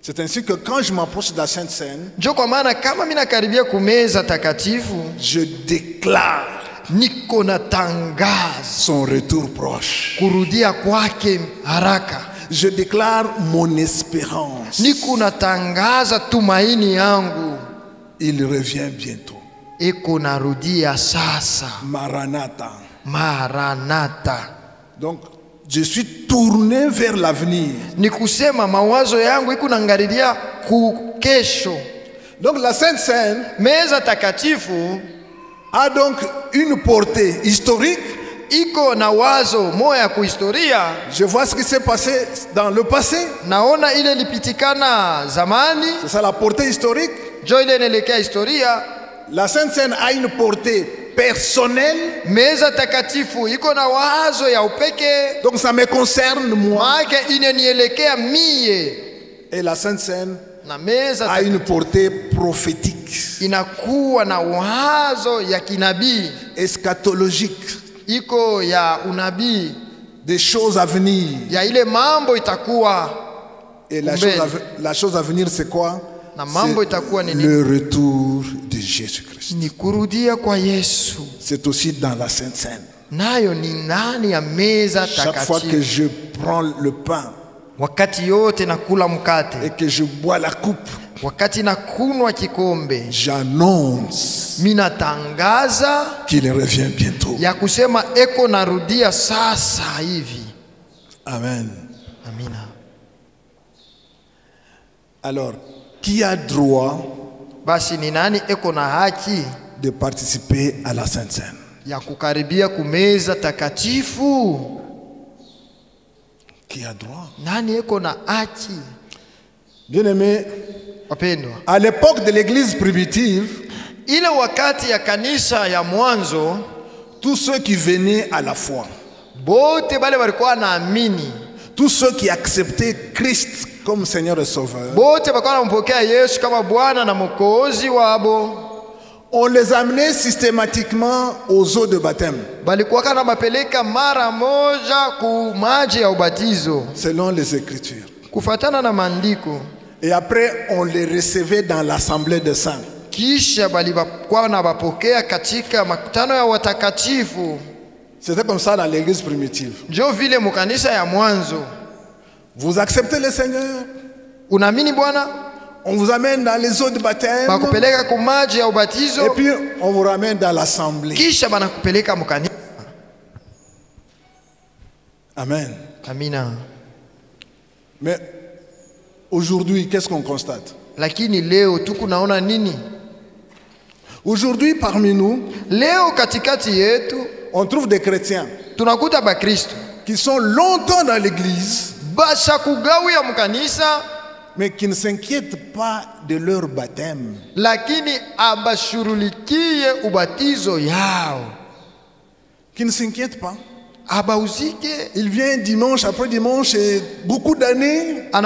C'est ainsi que quand je m'approche de la Sainte Seine, ndio kwa maana kama mimi nakaribia kumeza takatifu, je déclare niko natangaza son retour proche. Kurudia kwake haraka. Je déclare mon espérance. Niko natangaza tumaini yangu. Il revient bientôt. Eko narudia sasa. Maranatha. Maranatha. Donc je suis tourné vers l'avenir. Ni kusema mawazo yangu iko naangalilia kesho. Donc la Sainte Seine meza takatifu a donc une portée historique. Iko na wazo moya kuhistoria. Je vois ce qui s'est passé dans le passé. Naona ile lipitikana zamani. C'est ça la portée historique. Jo ile nelekea historia. La Sainte Seine a une portée personnelle. Meza takatifu iko na wazo ya upeke. Donc ça me concerne moi. Maana inanielekea mie. Et la Sainte Seine na meza a une portée prophétique. Inakuwa na wazo ya kinabii. Eschatologique. Iko ya unabii. Des choses à venir. Ya ile mambo itakuwa. Et la chose à venir, c'est quoi? C'est le retour de Jésus-Christ. C'est aussi dans la Sainte Seine. Chaque fois que je prends le pain et que je bois la coupe, j'annonce qu'il revient bientôt. Amen. Alors, qui a droit de participer à la Sainte Seine? Qui a droit? Bien aimé, à l'époque de l'église primitive, tous ceux qui venaient à la foi, tous ceux qui acceptaient Christ comme Seigneur et Sauveur, on les amenait systématiquement aux eaux de baptême, selon les Écritures. Et après, on les recevait dans l'assemblée des saints. C'était comme ça dans l'église primitive. Vous acceptez le Seigneur, on vous amène dans les eaux de baptême, et puis on vous ramène dans l'assemblée. Amen. Mais aujourd'hui, qu'est-ce qu'on constate? Aujourd'hui, parmi nous, on trouve des chrétiens qui sont longtemps dans l'église, mais qui ne s'inquiètent pas de leur baptême. Qui ne s'inquiètent pas. Il vient dimanche après dimanche et beaucoup d'années. Mais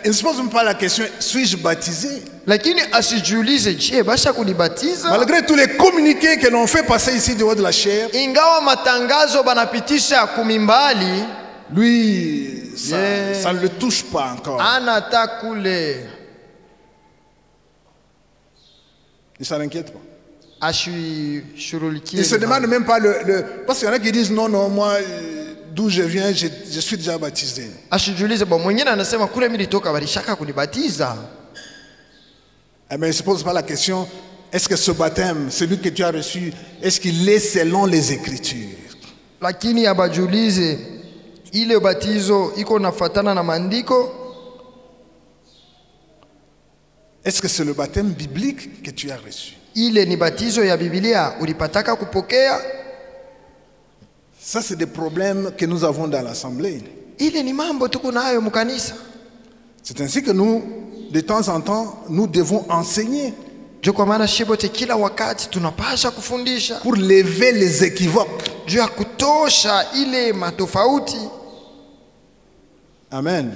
il ne se pose pas la question, suis-je baptisé? Malgré tous les communiqués que l'on fait passer ici du haut de la chair, lui, ça ne le touche pas encore. Il ne s'en inquiète pas. Il ne se demande même pas parce qu'il y en a qui disent non, moi, d'où je viens, je suis déjà baptisé. Mais il ne se pose pas la question, est-ce que ce baptême, celui que tu as reçu, est-ce qu'il est selon les Écritures? Est-ce que c'est le baptême biblique que tu as reçu? Ça, c'est des problèmes que nous avons dans l'assemblée. C'est ainsi que nous, de temps en temps, nous devons enseigner pour lever les équivoques. Amen.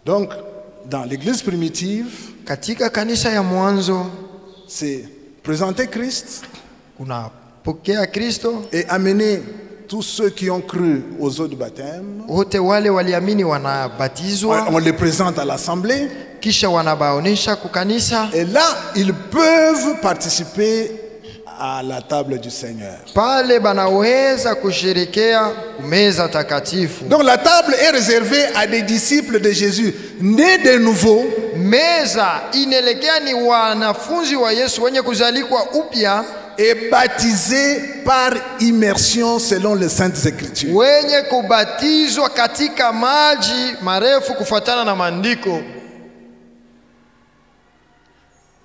Donc, dans l'église primitive, c'est présenter Christ et amener tous ceux qui ont cru aux eaux de baptême. On les présente à l'assemblée. Et là, ils peuvent participer à la table du Seigneur. Donc la table est réservée à des disciples de Jésus, nés de nouveau, et baptisés par immersion selon les Saintes Écritures.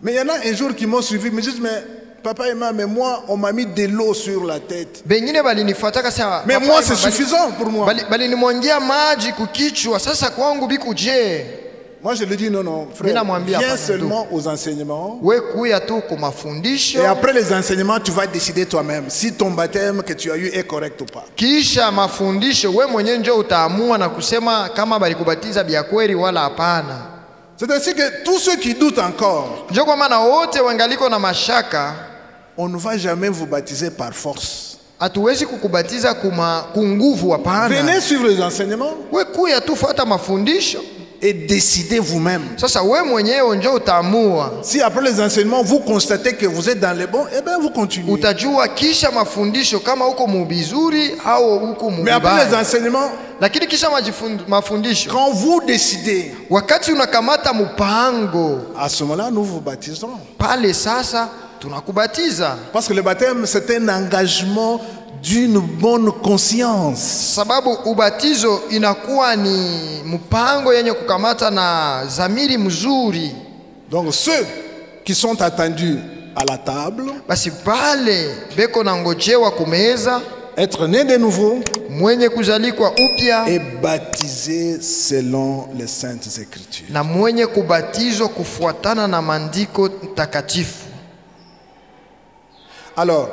Mais il y en a un jour qui m'ont suivi, mais disent, mais papa et maman, mais moi, on m'a mis de l'eau sur la tête. Mais moi, c'est suffisant pour moi. Moi, je lui dis, non, frère, viens seulement aux enseignements. Et après les enseignements, tu vas décider toi-même si ton baptême que tu as eu est correct ou pas. C'est ainsi que tous ceux qui doutent encore, on ne va jamais vous baptiser par force. Hatuwezi kukubatiza kunguvu hapana. Venez suivre les enseignements. We kuya tu fuata mafundisho. Et décidez vous-même. Sasa we mwenyewe ndio utaamua. Si après les enseignements vous constatez que vous êtes dans les bons, eh bien vous continuez. Utajua kisha mafundisho kama uko mubizuri au uko mubaya. Mais après les enseignements, lakini kisha mafundisho, quand vous décidez, wakati unakamata mpango, à ce moment-là nous vous baptiserons. Pale sasa tunakubatiza. Parce que le baptême c'est un engagement d'une bonne conscience. Sababu ubatizo inakuwa ni mpango yenye kukamata na zamiri mzuri. Donc ceux qui sont attendus à la table, basi pale beko na ngojewa kumeza, être né de nouveau, mwenye kuzalikwa upya, et baptisé selon les saintes écritures. Na mwenye kubatizwa kufuatana na maandiko takatifu. Alors,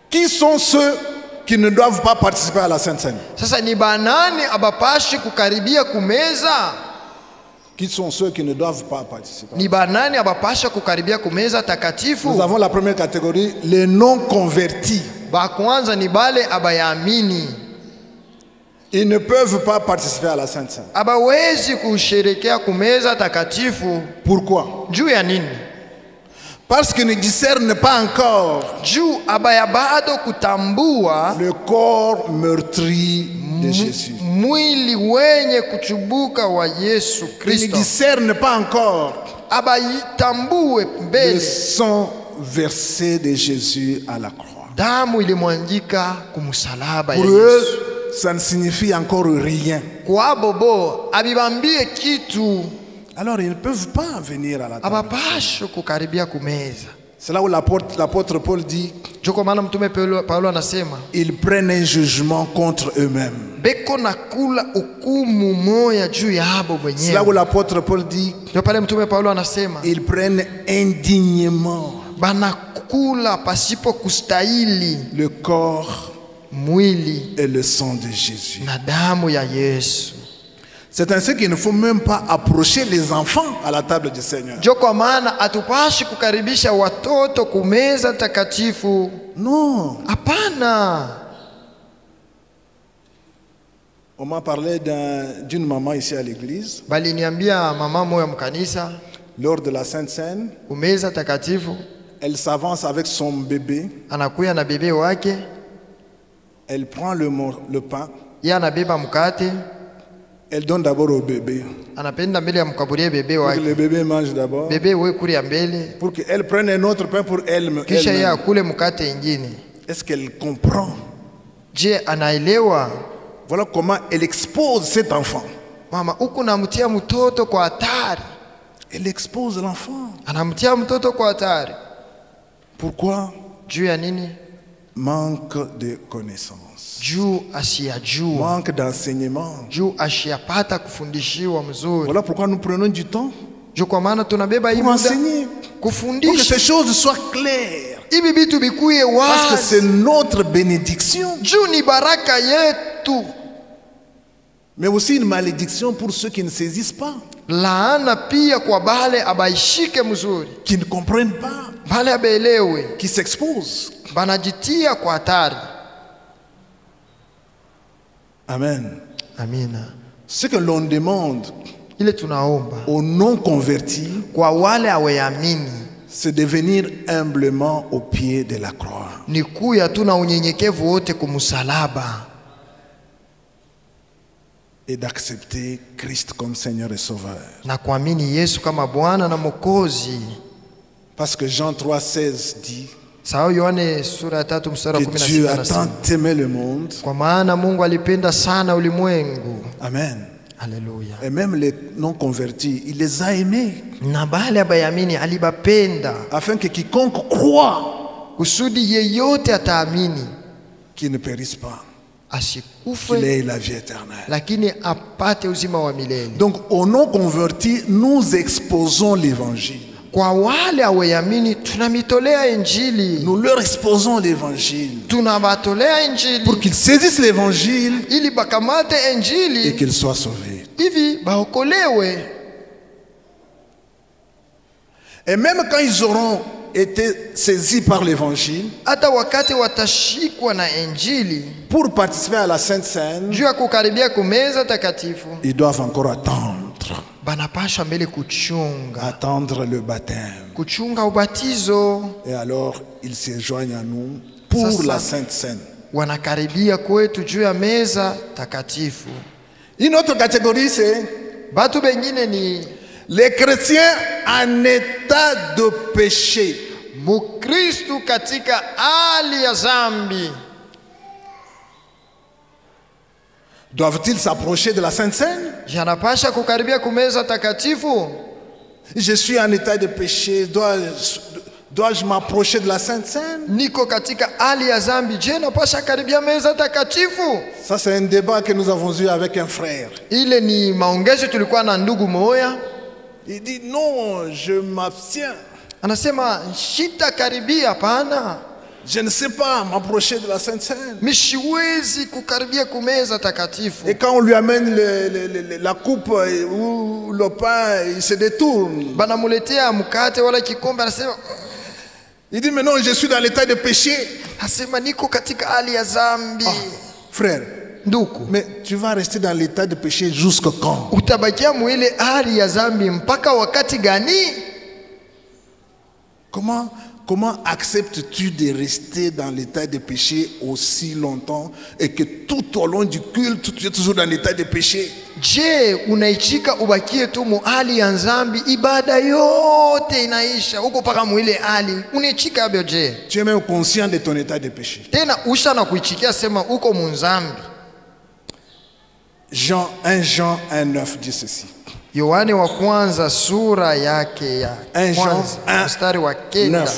qui sont ceux qui ne doivent pas participer à la Sainte Seine? Sasa ni banani abapashi kukaribia kumeza? Qui sont ceux qui ne doivent pas participer? Ni banani abapasha kukaribia kumeza takatifu? Nous avons la première catégorie, les non convertis. Ba kwanza ni bale abayamini. Ils ne peuvent pas participer à la Sainte Seine. Abawezi kusherekea kumeza takatifu. Pourquoi? Juu ya nini? Parce qu'ils ne discernent pas encore le corps meurtri de Jésus. Mwili wenye kuchubuka wa Yesu Kristo. Ils ne discernent pas encore le sang versé de Jésus à la croix. Damu ilimwangika kumsalaba ya Pour Yesu. eux, ça ne signifie encore rien. Kwa bobo abibambie kitu. Alors ils ne peuvent pas venir à la table. C'est là où l'apôtre Paul dit, ils prennent un jugement contre eux-mêmes. C'est là où l'apôtre Paul dit, ils prennent indignement le corps et le sang de Jésus. C'est ainsi qu'il ne faut même pas approcher les enfants à la table du Seigneur. Non. On m'a parlé d'une maman ici à l'église. Lors de la Sainte Seine, elle s'avance avec son bébé. Elle prend le pain. Elle donne d'abord au bébé. Pour que le bébé mange d'abord. Pour qu'elle prenne un autre pain pour elle-même. Est-ce qu'elle comprend? Voilà comment elle expose cet enfant. Elle expose l'enfant. Pourquoi? Manque de connaissance. Manque d'enseignement. Voilà pourquoi nous prenons du temps pour enseigner, pour que ces choses soient claires. Parce que c'est notre bénédiction, mais aussi une malédiction pour ceux qui ne saisissent pas, qui ne comprennent pas, qui s'exposent. Amen. Ce que l'on demande aux non convertis, c'est de venir humblement au pied de la croix et d'accepter Christ comme Seigneur et Sauveur. Parce que Jean 3,16 dit que Dieu a tant aimé le monde. Amen. Alléluia. Et même les non convertis, il les a aimés. Afin que quiconque croit qu'il ne périsse pas, qu'il ait la vie éternelle. Donc aux non convertis, nous exposons l'évangile. Nous leur exposons l'évangile pour qu'ils saisissent l'évangile et qu'ils soient sauvés. Et même quand ils auront été saisis par l'évangile, hata wakati watashikwa na Injili, pour participer à la Sainte Seine, juu ya kukaribia kumeza takatifu, ils doivent encore attendre. banapasha mbele kuchunga. Attendre le baptême. Kuchunga ubatizo. Et alors, ils se joignent à nous pour la Sainte Seine. Wanakaribia kwetu juu ya meza takatifu. Une autre catégorie, c'est batu bengine ni les chrétiens en état de péché. Mukristu katika hali ya zambi. Doivent-ils s'approcher de la Sainte Seine? Janapasha kukaribia kumeza takatifu. Je suis en état de péché, dois-je m'approcher de la Sainte Seine? Niko katika hali ya zambi, je napasha karibia meza takatifu? Ça c'est un débat que nous avons eu avec un frère. Ile ni maongezo tulikuwa na ndugu moya. Il dit non, je m'abstiens. Anasema shita karibia, hapana. Je ne sais pas m'approcher de la Sainte Seine. Mishiwezi kukaribia kumeza takatifu. Et quand on lui amène la coupe ou le pain, il se détourne. Banamuletea mkate wala kikombe, anasema il dit mais non, je suis dans l'état de péché. Anasema niko katika hali ya zambi. Frère, nduku, mais tu vas rester dans l'état de péché jusqu'à quand? Utabakia mwile hali ya zambi mpaka wakati gani? Comment acceptes-tu de rester dans l'état de péché aussi longtemps et que tout au long du culte, tu es toujours dans l'état de péché? Je, unaichika ubakie tu mu hali ya zambi, ibada yote inaisha uko paka mwile hali, unaichika abyo je? Tu es même conscient de ton état de péché. Tena usha na kuichikia sema uko munzambi. 1 Jean 1:9 dit ceci. Yohane wa kwanza sura yake ya 1 Jean 1, mstari wa 9.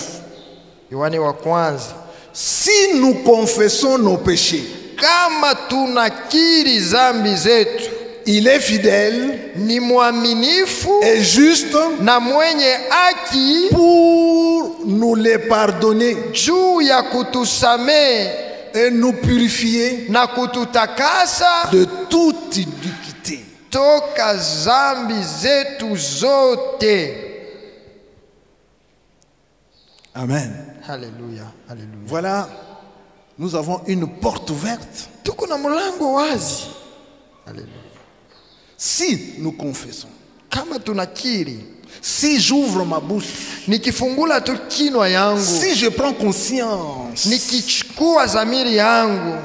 Yohane wa kwanza. Si nous confessons nos péchés, kama tunakiri zambi zetu, il est fidèle, ni mwaminifu et juste, na mwenye haki, pour nous les pardonner, juu ya kutusamehe et nous purifier, na kututakasa de toute iniquité. Toka zambi zetu zote. Amen. Alléluia, alléluia. Voilà, nous avons une porte ouverte. Tuko na mlango wazi. Alléluia. Si nous confessons, kama tunakiri, si j'ouvre ma bouche, nikifungula tu kinwa yangu, si je prends conscience, nikichukua zamiri yangu,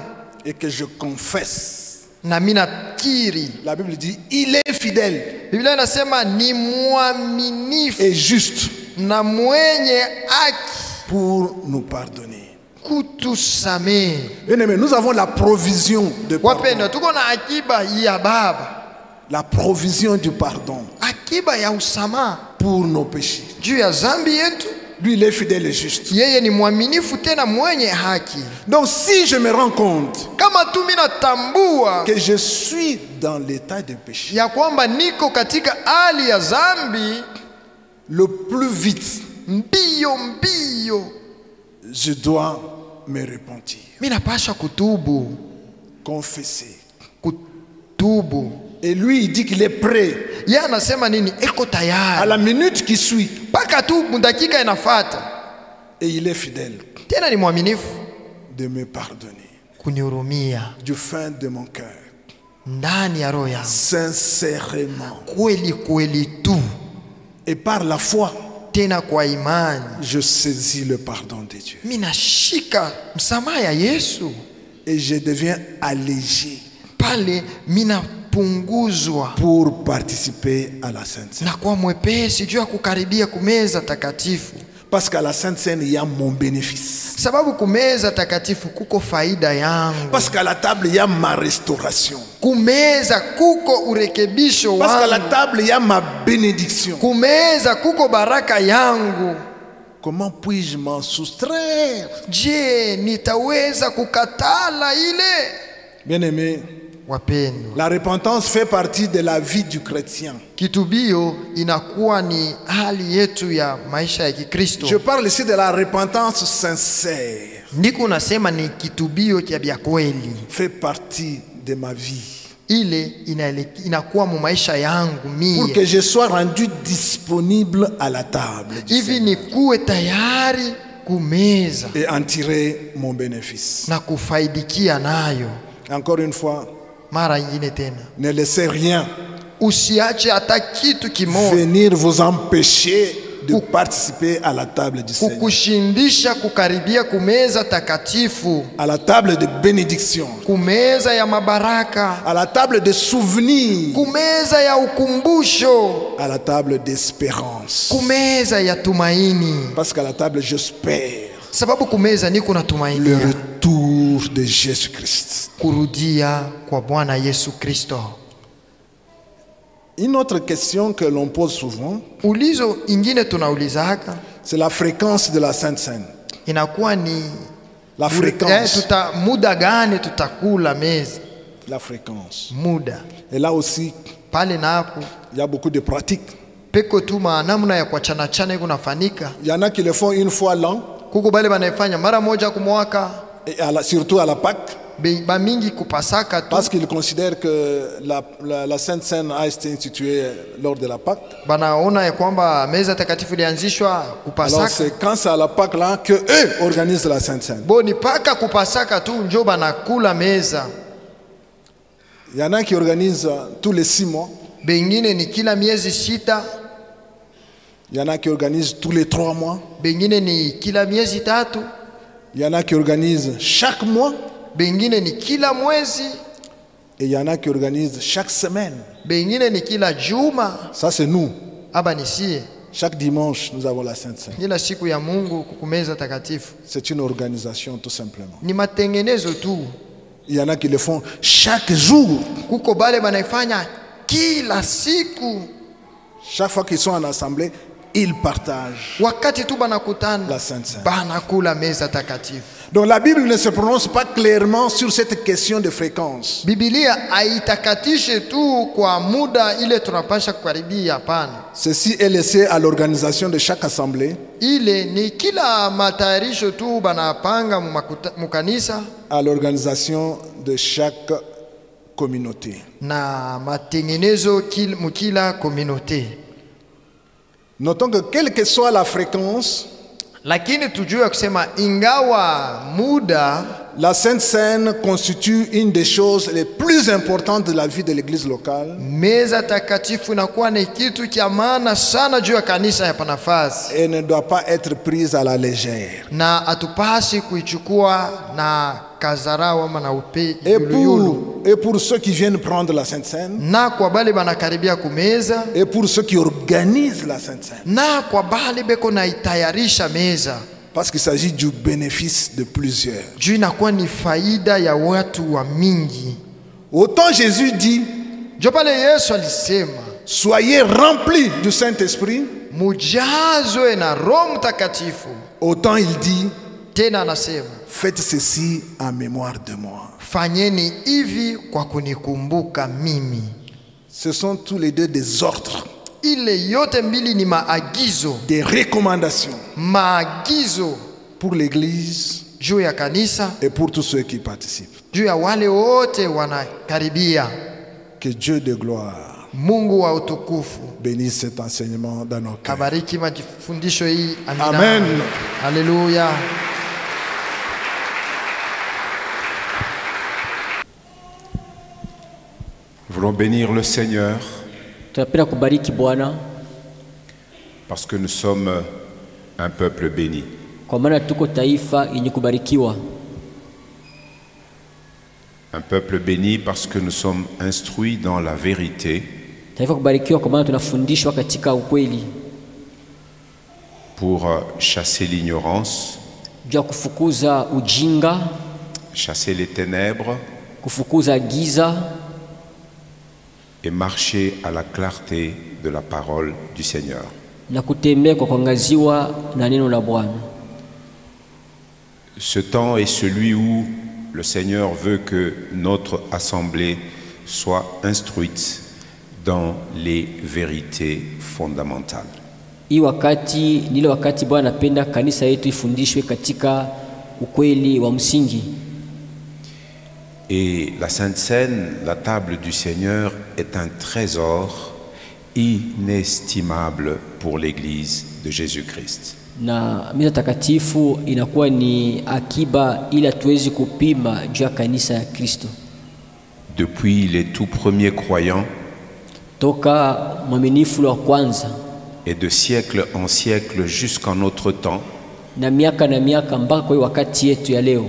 et que je confesse, na mina kiri, la Bible dit il est fidèle, Biblia inasema ni mwaminifu et juste, na mwenye haki, pour nous pardonner. kutusamehe. Bien-aimés, nous avons la provision de pardon. Wapenda, tuko na akiba ya Baba, la provision du pardon, akiba ya usamaha pour nos péchés. juu ya zambi yetu. Lui, il est fidèle et juste. Yeye ni mwaminifu tena mwenye haki. Donc si je me rends compte kama tu mimi natambua que je suis dans l'état de péché, ya kwamba niko katika hali ya zambi, le plus vite, mbio je dois me repentir, mimi napasha kutubu, confesser. kutubu. Et lui, il dit qu'il est prêt. Yeye anasema nini? Eko À tayari la minute qui suit. mpaka tu dakika inafuata. Et il est fidèle Tena ni mwaminifu de me pardonner kunihurumia du fin de mon cœur, ndani ya roho yangu, sincèrement, kweli kweli tu, et par la foi, tena kwa imani. je saisis le pardon de Dieu Mimi nashika msamaha ya Yesu, et je deviens allégé pale mimi napunguzwa pour participer à la Sainte Seine. na kwa mwepesi juu ya kukaribia kumeza takatifu. Parce qu'à la Sainte Seine, il y a mon bénéfice. Sababu kumeza takatifu kuko faida yangu. Parce qu'à la table, il y a ma restauration. Kumeza kuko urekebisho wangu. Parce qu'à la table, il y a ma bénédiction. Kumeza kuko baraka yangu. Comment puis-je m'en soustraire? Je, nitaweza kukatala ile? Bien-aimé, Wapendwa, la repentance fait partie de la vie du chrétien. kitubio inakuwa ni hali yetu ya maisha ya Kikristo. Je parle ici de la repentance sincère. Ndiko nasema ni kitubio cha bia kweli. Fait partie de ma vie. ile inakuwa mu maisha yangu mie, pour que je sois rendu disponible à la table hivi nikuwe tayari kumeza et en tirer mon bénéfice. na kufaidikia nayo. Encore une fois, Mara nyingine tena, ne laissez rien usiache hata kitu kimoja venir vous empêcher de participer à la table du Seigneur, kukushindisha kukaribia kumeza takatifu, à la table de bénédiction, kumeza ya mabaraka, à la table de souvenirs, kumeza ya ukumbusho, à la table d'espérance. kumeza ya tumaini. Parce qu'à la table, j'espère Sababu kumeza niko na le tumaini retour de Jésus-Christ. kurudia kwa Bwana Yesu Kristo. Une autre question que l'on pose souvent, Ulizo ingine tunaulizaka c'est la fréquence de la Sainte Seine. inakuwa ni La fréquence. muda gani tutakula meza, La fréquence. muda Et là aussi, pale na hapo il y a beaucoup de pratiques. peko tu namna ya kuachana chana iko nafanika. Il y en a qui le font une fois l'an, Kuko bale banaifanya mara moja kumwaka, et surtout à la Pâque, ba mingi kupasaka tu, parce qu'ils considèrent que la Sainte Seine a été instituée lors de la Pâque. banaona ya kwamba meza takatifu ilianzishwa Alors kupasaka. c'est quand c'est à la Pâque là que eux organisent la Sainte Seine. Boni paka kupasaka tu njo banakula meza. Il y en a qui organisent tous les 6 mois. Bengine ni kila miezi 6, Il y en a qui organisent tous les 3 mois. bengine ni kila miezi 3, Il y en a qui organisent chaque mois. bengine ni kila mwezi, Et il y en a qui organisent chaque semaine. bengine ni kila juma. Ça c'est nous. Aba nisie Chaque dimanche, nous avons la Sainte Seine. kila siku ya Mungu kukumeza takatifu C'est une organisation tout simplement. ni matengenezo tu. Il y en a qui le font chaque jour. Kuko bale banaifanya kila siku, Chaque fois qu'ils sont en assemblée, ils partagent wakati tu banakutana la Sainte Seine. banakula meza takatifu. Donc la Bible ne se prononce pas clairement sur cette question de fréquence. Biblia haitakatishe tu kwa muda ile tunapasha kukaribia, hapana. Ceci est laissé à l'organisation de chaque assemblée, Ile ni kila matayarisho tu banapanga mukanisa à l'organisation de chaque communauté. na matengenezo mukila communauté. Notons que quelle que soit la fréquence, Lakini tujue kusema ingawa muda, la Sainte Seine constitue une des choses les plus importantes de la vie de l'église locale. meza takatifu inakuwa ni kitu cha maana sana juu ya kanisa ya panafasi, Et ne doit pas être prise à la légère. na atupasi kuichukua na kazarau ama na Et pour ceux qui viennent prendre la Sainte Seine, na kwa bale banakaribia kumeza, et pour ceux qui organisent la Sainte Seine, na kwa bale beko na itayarisha meza, parce qu'il s'agit du bénéfice de plusieurs. juu inakuwa ni faida ya watu wa mingi. Autant Jésus dit, Jo pale Yesu alisema soyez remplis du Saint-Esprit, mujazwe na Roho Mtakatifu, autant il dit, tena anasema faites ceci en mémoire de moi. fanyeni hivi kwa kunikumbuka mimi. Ce sont tous les deux des ordres, Ile yote mbili ni maagizo, des recommandations maagizo pour l'église juu ya kanisa, et pour tous ceux qui participent. juu ya wale wote wanakaribia. Que Dieu de gloire Mungu wa utukufu bénisse cet enseignement dans nos cœurs. kabariki mafundisho hii. Amina. Amen. Haleluya. Nous voulons bénir le Seigneur Tunapenda kubariki Bwana parce que nous sommes un peuple béni. kwa maana tuko taifa yenye kubarikiwa. Un peuple béni parce que nous sommes instruits dans la vérité Taifa kubarikiwa kwa maana tunafundishwa katika ukweli, pour chasser l'ignorance, juu ya kufukuza ujinga, chasser les ténèbres kufukuza giza et marcher à la clarté de la parole du Seigneur. na kutembea kwa kuangaziwa na neno la Bwana. Ce temps est celui où le Seigneur veut que notre assemblée soit instruite dans les vérités fondamentales. Hii wakati nile wakati Bwana anapenda kanisa yetu ifundishwe katika ukweli wa msingi. Et la Sainte Seine, la table du Seigneur, est un trésor inestimable pour l'Église de Jésus-Christ. Na meza takatifu inakuwa ni akiba ili tuwezi kupima juu ya kanisa ya Kristo. Depuis les tout premiers croyants, toka mwaminifu wa kwanza, et de siècle en siècle jusqu'en notre temps, na miaka mpaka kwa wakati yetu ya leo,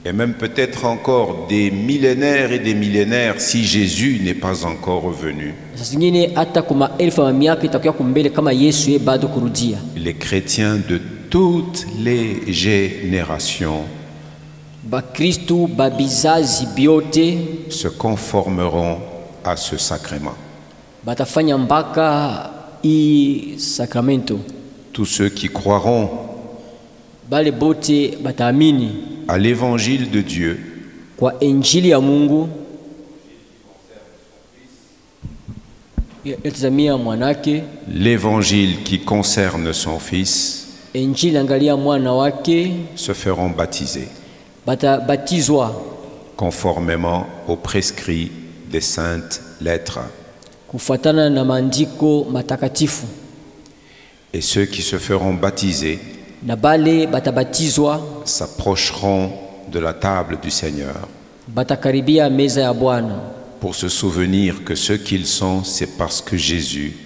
et même peut-être encore des millénaires et des millénaires si Jésus n'est pas encore revenu. Les chrétiens de toutes les générations se conformeront à ce sacrement. Tous ceux qui croiront à l'évangile de Dieu, l'évangile qui concerne son Fils, se feront baptiser conformément aux prescrits des saintes lettres. Et ceux qui se feront baptiser s'approcheront de la table du Seigneur pour se souvenir que ce qu'ils sont, c'est parce que Jésus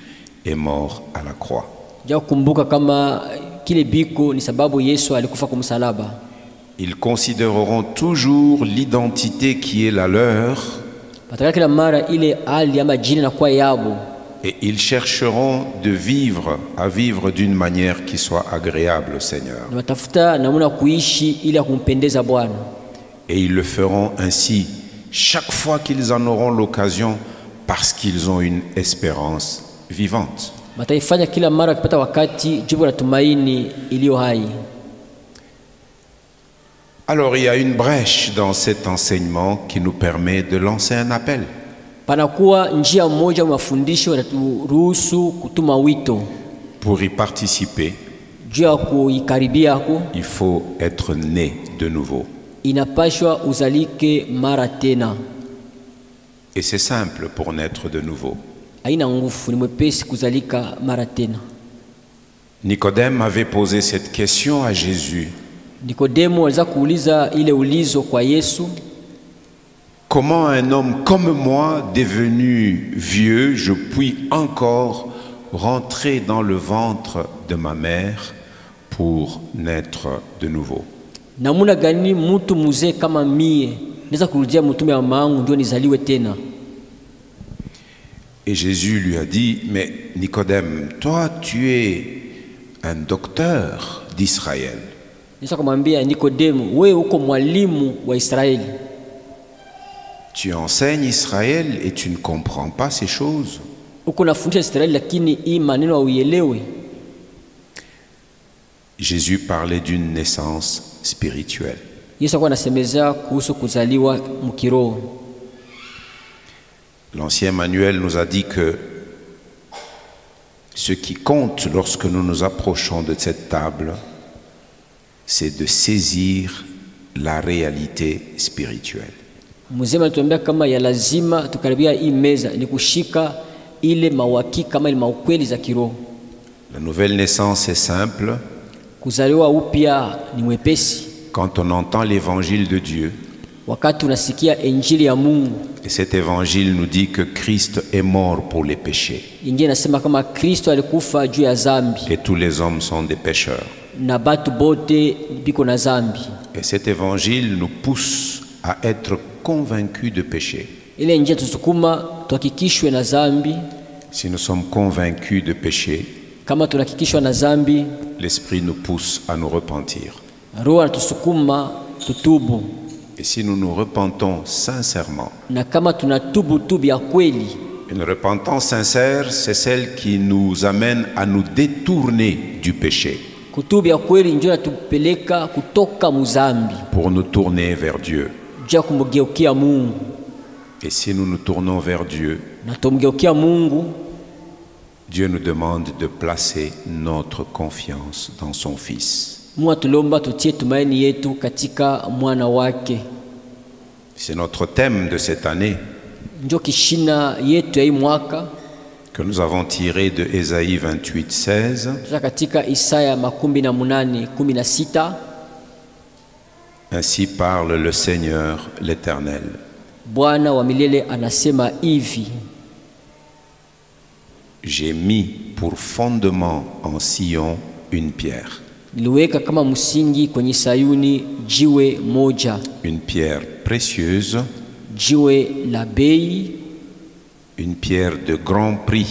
est mort à la croix. Ils considéreront toujours l'identité qui est la leur et ils chercheront à vivre d'une manière qui soit agréable au Seigneur. Et ils le feront ainsi chaque fois qu'ils en auront l'occasion parce qu'ils ont une espérance vivante. Alors il y a une brèche dans cet enseignement qui nous permet de lancer un appel. Pour y participer, il faut être né de nouveau. Et c'est simple pour naître de nouveau. Nicodème avait posé cette question à Jésus. Comment un homme comme moi, devenu vieux, je puis encore rentrer dans le ventre de ma mère pour naître de nouveau? Et Jésus lui a dit, mais Nicodème, toi tu es un docteur d'Israël. Tu enseignes Israël et tu ne comprends pas ces choses. Jésus parlait d'une naissance spirituelle. L'Ancien Manuel nous a dit que ce qui compte lorsque nous nous approchons de cette table, c'est de saisir la réalité spirituelle. La nouvelle naissance est simple. Quand on entend l'évangile de Dieu, et cet évangile nous dit que Christ est mort pour les péchés, et tous les hommes sont des pécheurs. Et cet évangile nous pousse à être convaincus de péché. Si nous sommes convaincus de péché, l'Esprit nous pousse à nous repentir. Et si nous nous repentons sincèrement, une repentance sincère, c'est celle qui nous amène à nous détourner du péché pour nous tourner vers Dieu. Et si nous nous tournons vers Dieu, Dieu nous demande de placer notre confiance dans son Fils. C'est notre thème de cette année ndio kishina yetu ya hii mwaka que nous avons tiré de Ésaïe 28:16. katika Isaya 28:16. Ainsi parle le Seigneur l'Éternel. Bwana wa milele anasema hivi: J'ai mis pour fondement en Sion une pierre. Niliweka kama msingi kwenye Sayuni jiwe moja. Une pierre précieuse. Jiwe la bei. Une pierre de grand prix.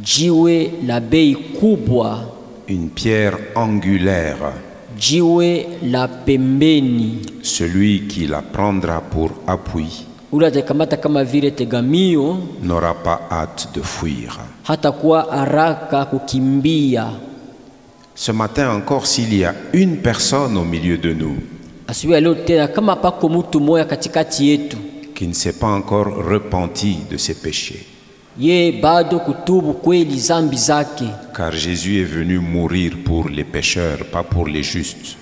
Jiwe la bei kubwa. Une pierre angulaire. Jiwe la pembeni. Celui qui la prendra pour appui n'aura pas hâte de fuir. Ce matin encore, s'il y a une personne au milieu de nous qui ne s'est pas encore repenti de ses péchés, car Jésus est venu mourir pour les pécheurs, pas pour les justes.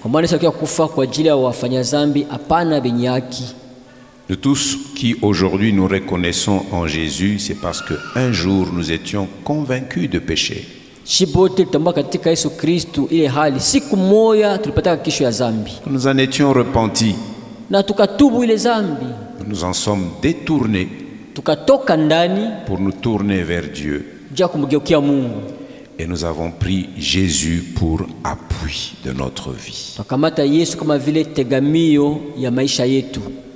De tous qui aujourd'hui nous reconnaissons en Jésus, c'est parce qu'un jour nous étions convaincus de péché. Nous en étions repentis. Nous en sommes détournés pour nous tourner vers Dieu. Et nous avons pris Jésus pour appui de notre vie.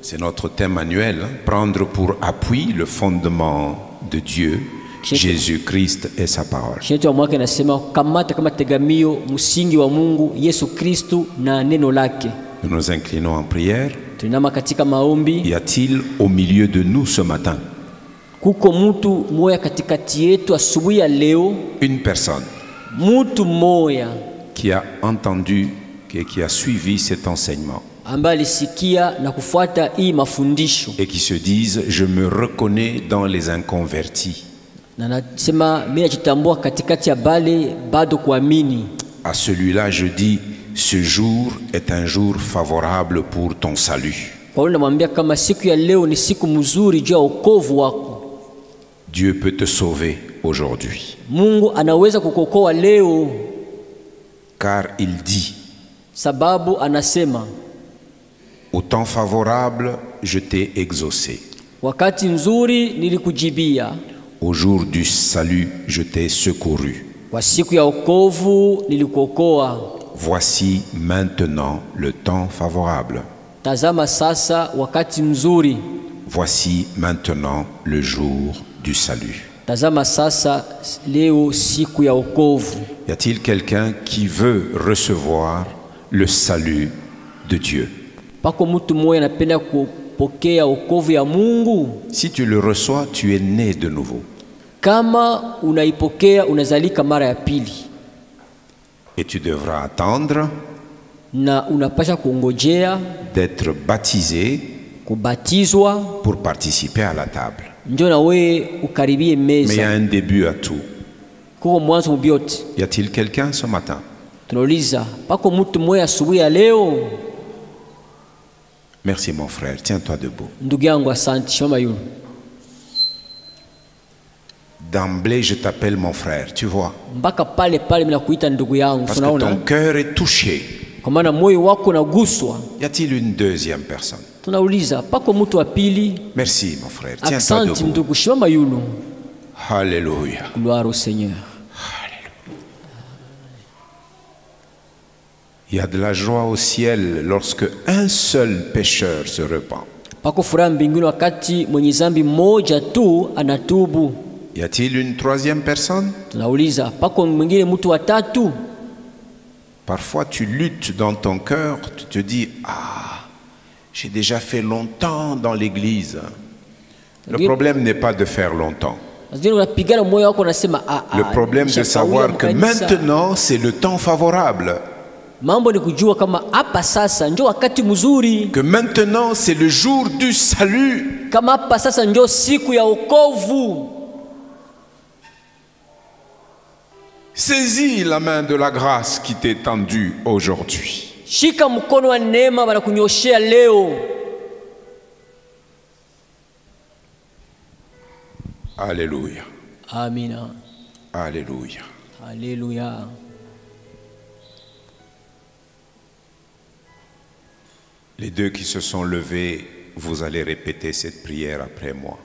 C'est notre thème annuel, prendre pour appui le fondement de Dieu, Jésus-Christ et sa parole. Nous nous inclinons en prière. Y a-t-il au milieu de nous ce matin une personne qui a entendu et qui a suivi cet enseignement et qui se disent: je me reconnais dans les inconvertis? À celui-là je dis: ce jour est un jour favorable pour ton salut. Dieu peut te sauver aujourd'hui. Car il dit: au temps favorable, je t'ai exaucé. Au jour du salut, je t'ai secouru. Voici maintenant le temps favorable. Voici maintenant le jour du salut. Y a-t-il quelqu'un qui veut recevoir le salut de Dieu? Si tu le reçois, tu es né de nouveau. Et tu devras attendre d'être baptisé pour participer à la table. Mais il y a un début à tout. Y a-t-il quelqu'un ce matin? Merci mon frère, tiens-toi debout. D'emblée, je t'appelle mon frère, tu vois. Parce que ton cœur est touché. Y a-t-il une deuxième personne? Merci mon frère, tiens-toi debout. Alléluia. Gloire au Seigneur. Il y a de la joie au ciel lorsque un seul pécheur se repent. Y a-t-il une troisième personne? Parfois tu luttes dans ton cœur, tu te dis: ah, j'ai déjà fait longtemps dans l'église. Le problème n'est pas de faire longtemps. Le problème de savoir que maintenant c'est le temps favorable. Que maintenant c'est le jour du salut. Saisis la main de la grâce qui t'est tendue aujourd'hui. Alléluia. Amina. Alléluia. Alléluia. Les deux qui se sont levés, vous allez répéter cette prière après moi.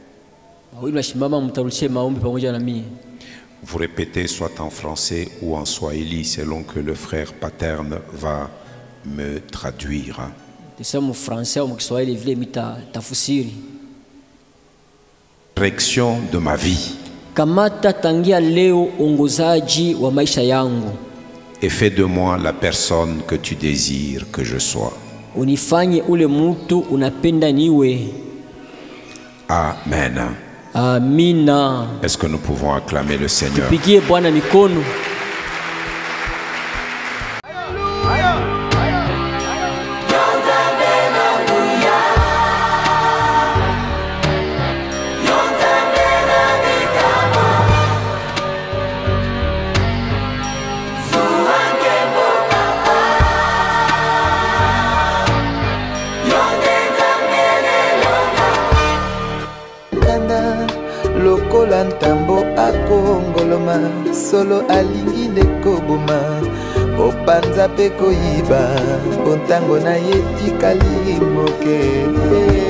Vous répétez soit en français ou en swahili selon que le frère Paterne va me traduire. Direction de ma vie. Et fais de moi la personne que tu désires que je sois. Unifanye ule mtu unapenda niwe. Amen. Amina. Est-ce que nous pouvons acclamer le Seigneur? Tupigie Bwana mikono. Lokola ntambo akongoloma solo alingi ndekoboma opanza pe koyiba bontango na ye tikali moke.